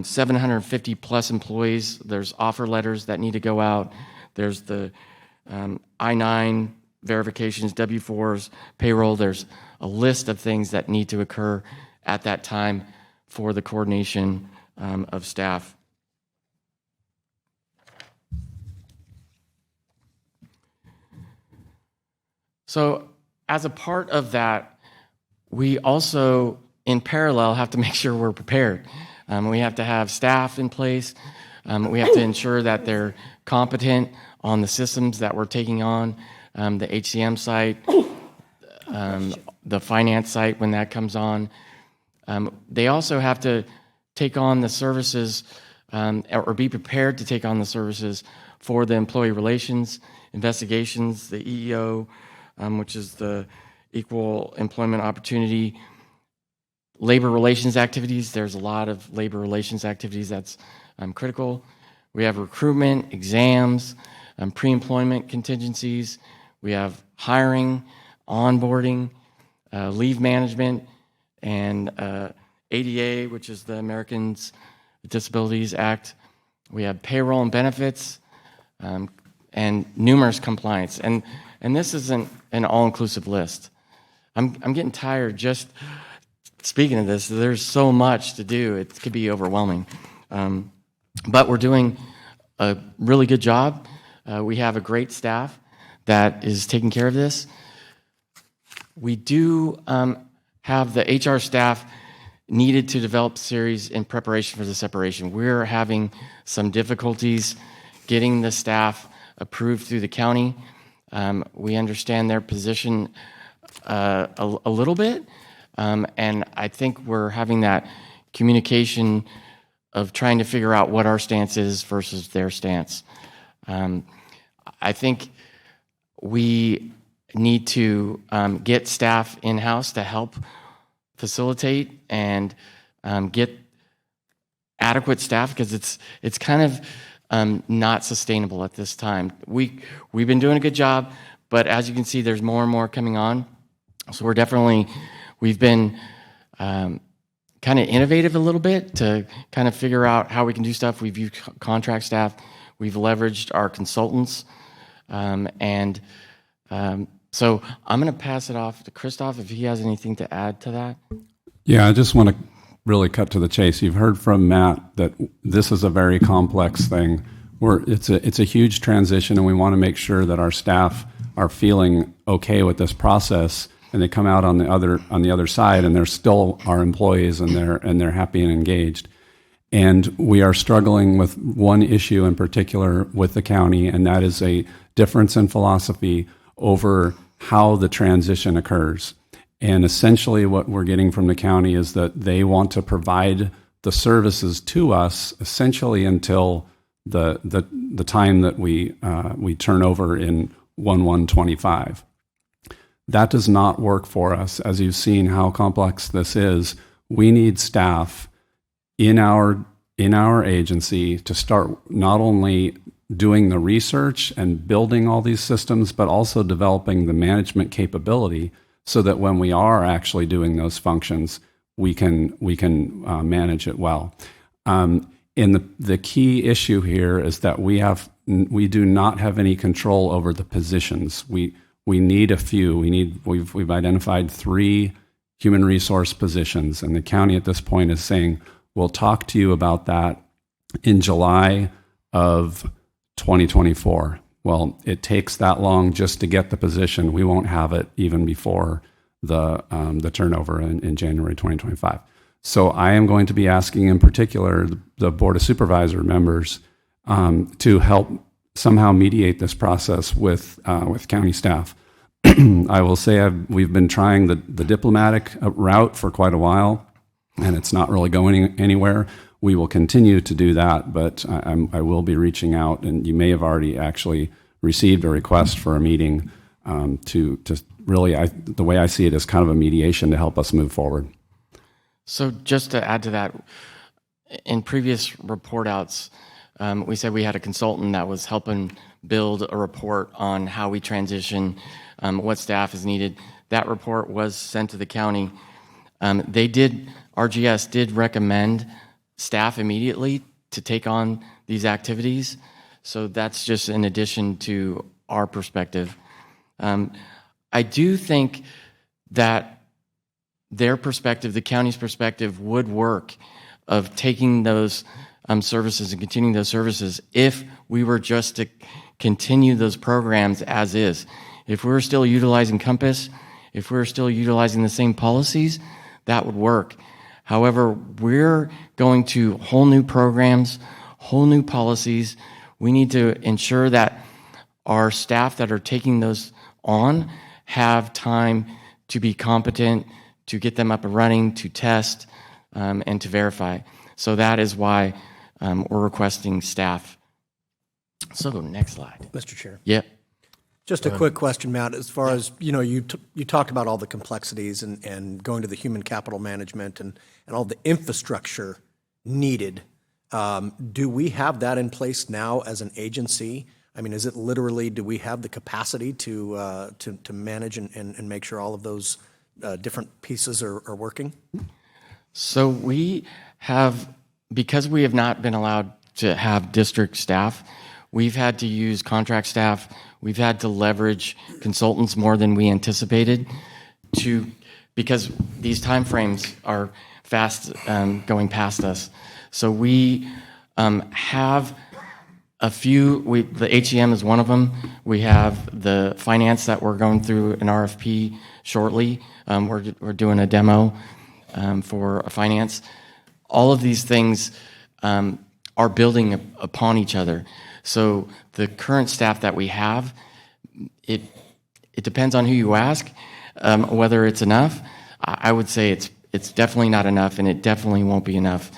750 plus employees. There's offer letters that need to go out. There's the I-9 verifications, W-4s, payroll. There's a list of things that need to occur at that time for the coordination of staff. So as a part of that, we also, in parallel, have to make sure we're prepared. We have to have staff in place. We have to ensure that they're competent on the systems that we're taking on, the HCM site, the finance site when that comes on. They also have to take on the services or be prepared to take on the services for the employee relations, investigations, the EEO, which is the Equal Employment Opportunity, labor relations activities. There's a lot of labor relations activities that's critical. We have recruitment, exams, pre-employment contingencies. We have hiring, onboarding, leave management, and ADA, which is the Americans with Disabilities Act. We have payroll and benefits, and numerous compliance. And this isn't an all-inclusive list. I'm getting tired just speaking of this. There's so much to do. It could be overwhelming. But we're doing a really good job. We have a great staff that is taking care of this. We do have the HR staff needed to develop series in preparation for the separation. We're having some difficulties getting the staff approved through the county. We understand their position a little bit, and I think we're having that communication of trying to figure out what our stance is versus their stance. I think we need to get staff in-house to help facilitate and get adequate staff, because it's kind of not sustainable at this time. We've been doing a good job, but as you can see, there's more and more coming on. So we've been kind of innovative a little bit to kind of figure out how we can do stuff. We've used contract staff. We've leveraged our consultants. So I'm going to pass it off to Christoph if he has anything to add to that. Yeah, I just want to really cut to the chase. You've heard from Matt that this is a very complex thing. It's a huge transition, and we want to make sure that our staff are feeling okay with this process, and they come out on the other side, and they're still our employees, and they're happy and engaged. And we are struggling with one issue in particular with the county, and that is a difference in philosophy over how the transition occurs. And essentially what we're getting from the county is that they want to provide the services to us essentially until the time that we turn over in 1/1/25. That does not work for us. As you've seen how complex this is, we need staff in our agency to start not only doing the research and building all these systems, but also developing the management capability so that when we are actually doing those functions, we can manage it well. And the key issue here is that we do not have any control over the positions. We need a few. We've identified 3 human resource positions, and the county at this point is saying, we'll talk to you about that in July of 2024. Well, it takes that long just to get the position. We won't have it even before the turnover in January 2025. So I am going to be asking, in particular, the Board of Supervisor members to help somehow mediate this process with county staff. I will say we've been trying the diplomatic route for quite a while, and it's not really going anywhere. We will continue to do that, but I will be reaching out, and you may have already actually received a request for a meeting to really, the way I see it, is kind of a mediation to help us move forward. So just to add to that, in previous report outs, we said we had a consultant that was helping build a report on how we transition, what staff is needed. That report was sent to the county. RGS did recommend staff immediately to take on these activities. So that's just in addition to our perspective. I do think that their perspective, the county's perspective, would work of taking those services and continuing those services if we were just to continue those programs as is. If we're still utilizing Compass, if we're still utilizing the same policies, that would work. However, we're going to whole new programs, whole new policies. We need to ensure that our staff that are taking those on have time to be competent, to get them up and running, to test, and to verify. So that is why we're requesting staff. So next slide. Mr. Chair. Yep. Just a quick question, Matt. As far as, you talked about all the complexities and going to the human capital management and all the infrastructure needed. Do we have that in place now as an agency? I mean, is it literally, do we have the capacity to manage and make sure all of those different pieces are working? So we have, because we have not been allowed to have district staff, we've had to use contract staff. We've had to leverage consultants more than we anticipated because these timeframes are fast going past us. So we have a few, the HEM is one of them. We have the finance that we're going through an RFP shortly. We're doing a demo for finance. All of these things are building upon each other. So the current staff that we have, it depends on who you ask, whether it's enough. I would say it's definitely not enough, and it definitely won't be enough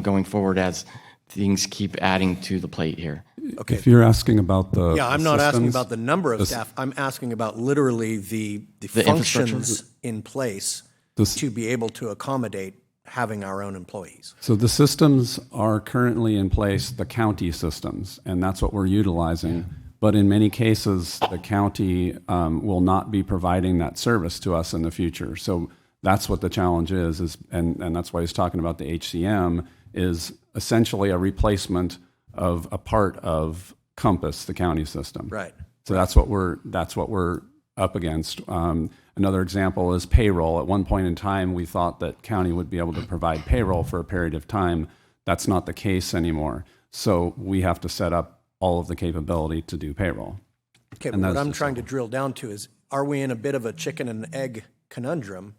going forward as things keep adding to the plate here. Okay. If you're asking about the I'm not asking about the number of staff. I'm asking about literally the functions in place to be able to accommodate having our own employees. So the systems are currently in place, the county systems, and that's what we're utilizing. But in many cases, the county will not be providing that service to us in the future. So that's what the challenge is and that's why he's talking about the HCM, is essentially a replacement of a part of Compass, the county system. Right. So that's what we're up against. Another example is payroll. At one point in time, we thought that county would be able to provide payroll for a period of time. That's not the case anymore. So we have to set up all of the capability to do payroll. Okay, but what I'm trying to drill down to is, are we in a bit of a chicken and egg conundrum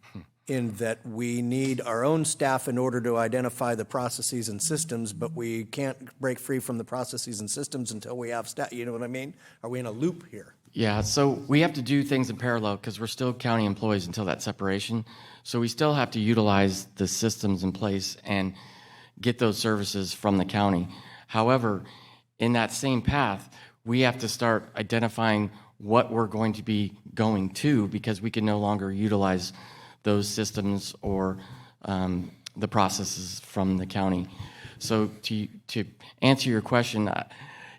in that we need our own staff in order to identify the processes and systems, but we can't break free from the processes and systems until we have staff? You know what I mean? Are we in a loop here? Yeah, so we have to do things in parallel because we're still county employees until that separation. So we still have to utilize the systems in place and get those services from the county. However, in that same path, we have to start identifying what we're going to be going to, because we can no longer utilize those systems or the processes from the county. So to answer your question,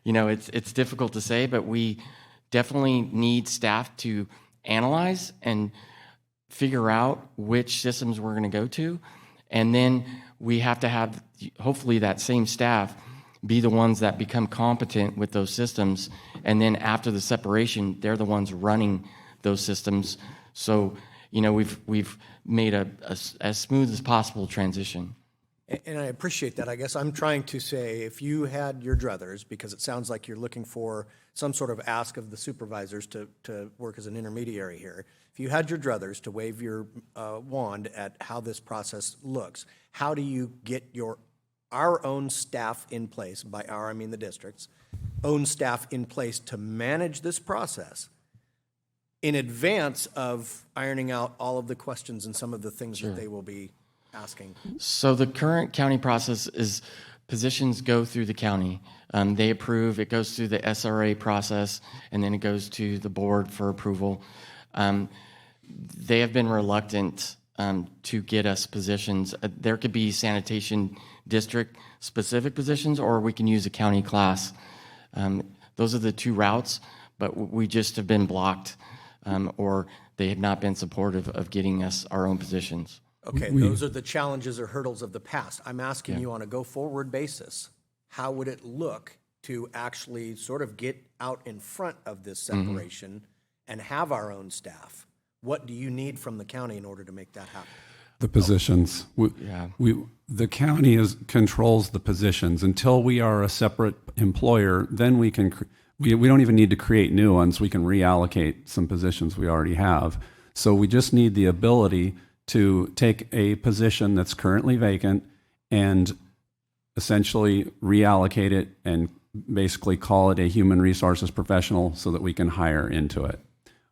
it's difficult to say, but we definitely need staff to analyze and figure out which systems we're going to go to. And then we have to have, hopefully, that same staff be the ones that become competent with those systems. And then after the separation, they're the ones running those systems. So, we've made as smooth as possible transition. And I appreciate that. I guess I'm trying to say, if you had your druthers, because it sounds like you're looking for some sort of ask of the supervisors to work as an intermediary here. If you had your druthers to wave your wand at how this process looks, how do you get our own staff in place, by our, I mean the district's, own staff in place to manage this process in advance of ironing out all of the questions and some of the things that they will be asking? So the current county process is positions go through the county. They approve, it goes through the SRA process, and then it goes to the board for approval. They have been reluctant to get us positions. There could be sanitation district specific positions, or we can use a county class. Those are the two routes, but we just have been blocked, or they have not been supportive of getting us our own positions. Okay, those are the challenges or hurdles of the past. I'm asking you on a go-forward basis, how would it look to actually sort of get out in front of this separation and have our own staff? What do you need from the county in order to make that happen? The positions. The county controls the positions. Until we are a separate employer, then we can. We don't even need to create new ones. We can reallocate some positions we already have. So we just need the ability to take a position that's currently vacant and essentially reallocate it and basically call it a human resources professional so that we can hire into it.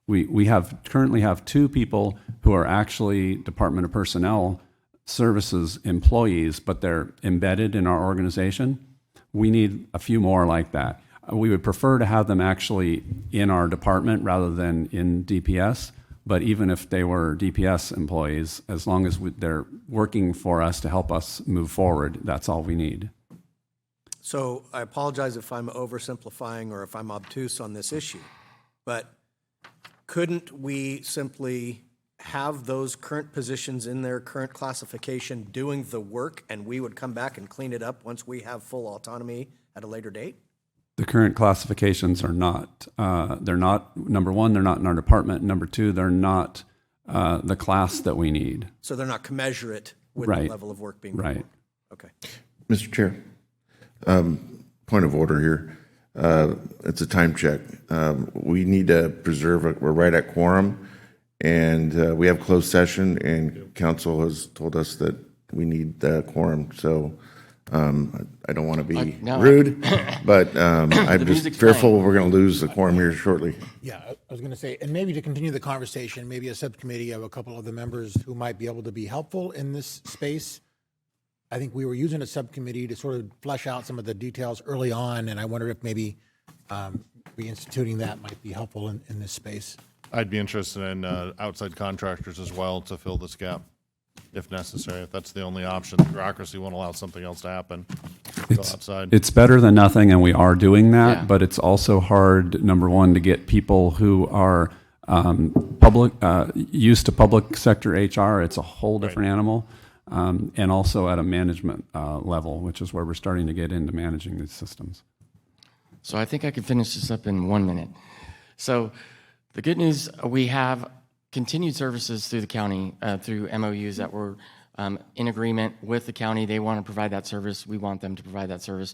We currently have 2 people who are actually Department of Personnel Services employees, but they're embedded in our organization. We need a few more like that. We would prefer to have them actually in our department rather than in DPS. But even if they were DPS employees, as long as they're working for us to help us move forward, that's all we need. So I apologize if I'm oversimplifying or if I'm obtuse on this issue, but couldn't we simply have those current positions in their current classification doing the work, and we would come back and clean it up once we have full autonomy at a later date? The current classifications are not, they're not, number one, they're not in our department. Number two, they're not the class that we need. So they're not commensurate with the level of work being performed. Right. Okay. Mr. Chair, point of order here. It's a time check. We need to preserve it. We're right at quorum, and we have closed session, and council has told us that we need the quorum. So I don't want to be rude, but I'm just fearful we're going to lose the quorum here shortly. Yeah, I was going to say, and maybe to continue the conversation, maybe a subcommittee of a couple of the members who might be able to be helpful in this space. I think we were using a subcommittee to sort of flesh out some of the details early on, and I wonder if maybe reinstituting that might be helpful in this space. I'd be interested in outside contractors as well to fill this gap, if necessary. If that's the only option, bureaucracy won't allow something else to happen. Go outside. It's better than nothing, and we are doing that. But it's also hard, number one, to get people who are used to public sector HR. It's a whole different animal. And also at a management level, which is where we're starting to get into managing these systems. So I think I can finish this up in 1 minute. So the good news, we have continued services through the county, through MOUs that were in agreement with the county. They want to provide that service. We want them to provide that service.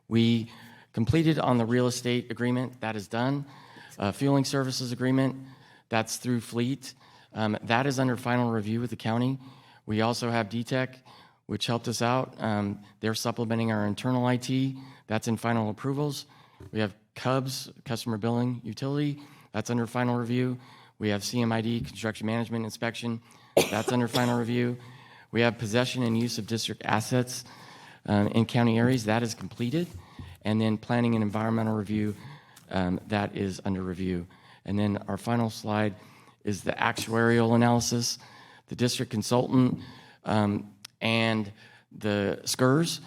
We completed on the real estate agreement. That is done. Fueling services agreement, that's through Fleet. That is under final review with the county. We also have DTEC, which helped us out. They're supplementing our internal IT. That's in final approvals. We have CUBS, Customer Billing Utility. That's under final review. We have CMID, Construction Management Inspection. That's under final review. We have possession and use of district assets in county areas. That is completed. And then planning and environmental review, that is under review. And then our final slide is the actuarial analysis. The district consultant and the SCRS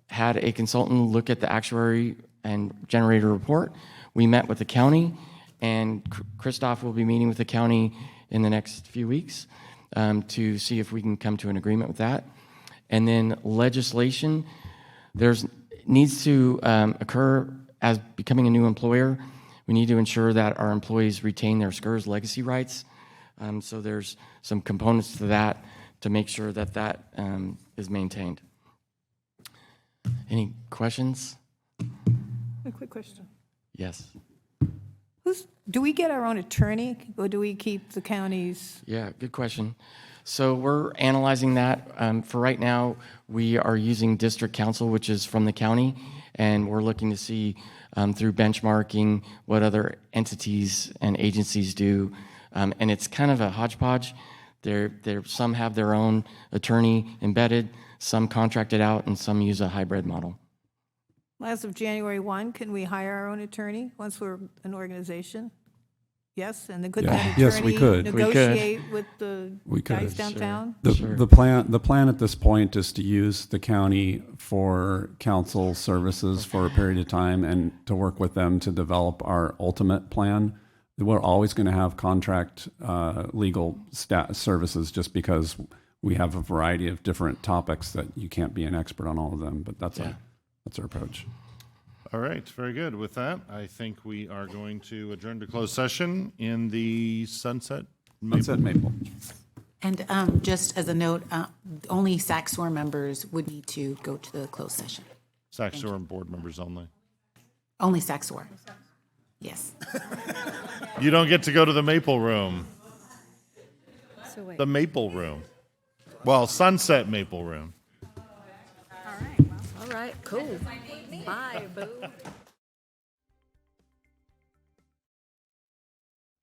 had a consultant look at the actuary and generate a report. We met with the county, and Christoph will be meeting with the county in the next few weeks to see if we can come to an agreement with that. And then legislation, needs to occur as becoming a new employer. We need to ensure that our employees retain their SCRS legacy rights. So there's some components to that to make sure that that is maintained. Any questions? A quick question. Yes. Do we get our own attorney, or do we keep the county's? Yeah, good question. So we're analyzing that. For right now, we are using district counsel, which is from the county, and we're looking to see through benchmarking what other entities and agencies do. And it's kind of a hodgepodge. Some have their own attorney embedded, some contracted out, and some use a hybrid model. As of January 1, can we hire our own attorney once we're an organization? Yes, and could that attorney Yes, we could. negotiate with the We could. guys downtown? The plan at this point is to use the county for council services for a period of time and to work with them to develop our ultimate plan. We're always going to have contract legal services just because we have a variety of different topics that you can't be an expert on all of them, but that's our approach. All right, very good. With that, I think we are going to adjourn to closed session in the Sunset Maple. And just as a note, only SACSOR members would need to go to the closed session. SACSOR and board members only. Only SACSOR. Yes. You don't get to go to the Maple Room. So wait. The Maple Room. Well, Sunset Maple Room. All right, cool. Bye, boo.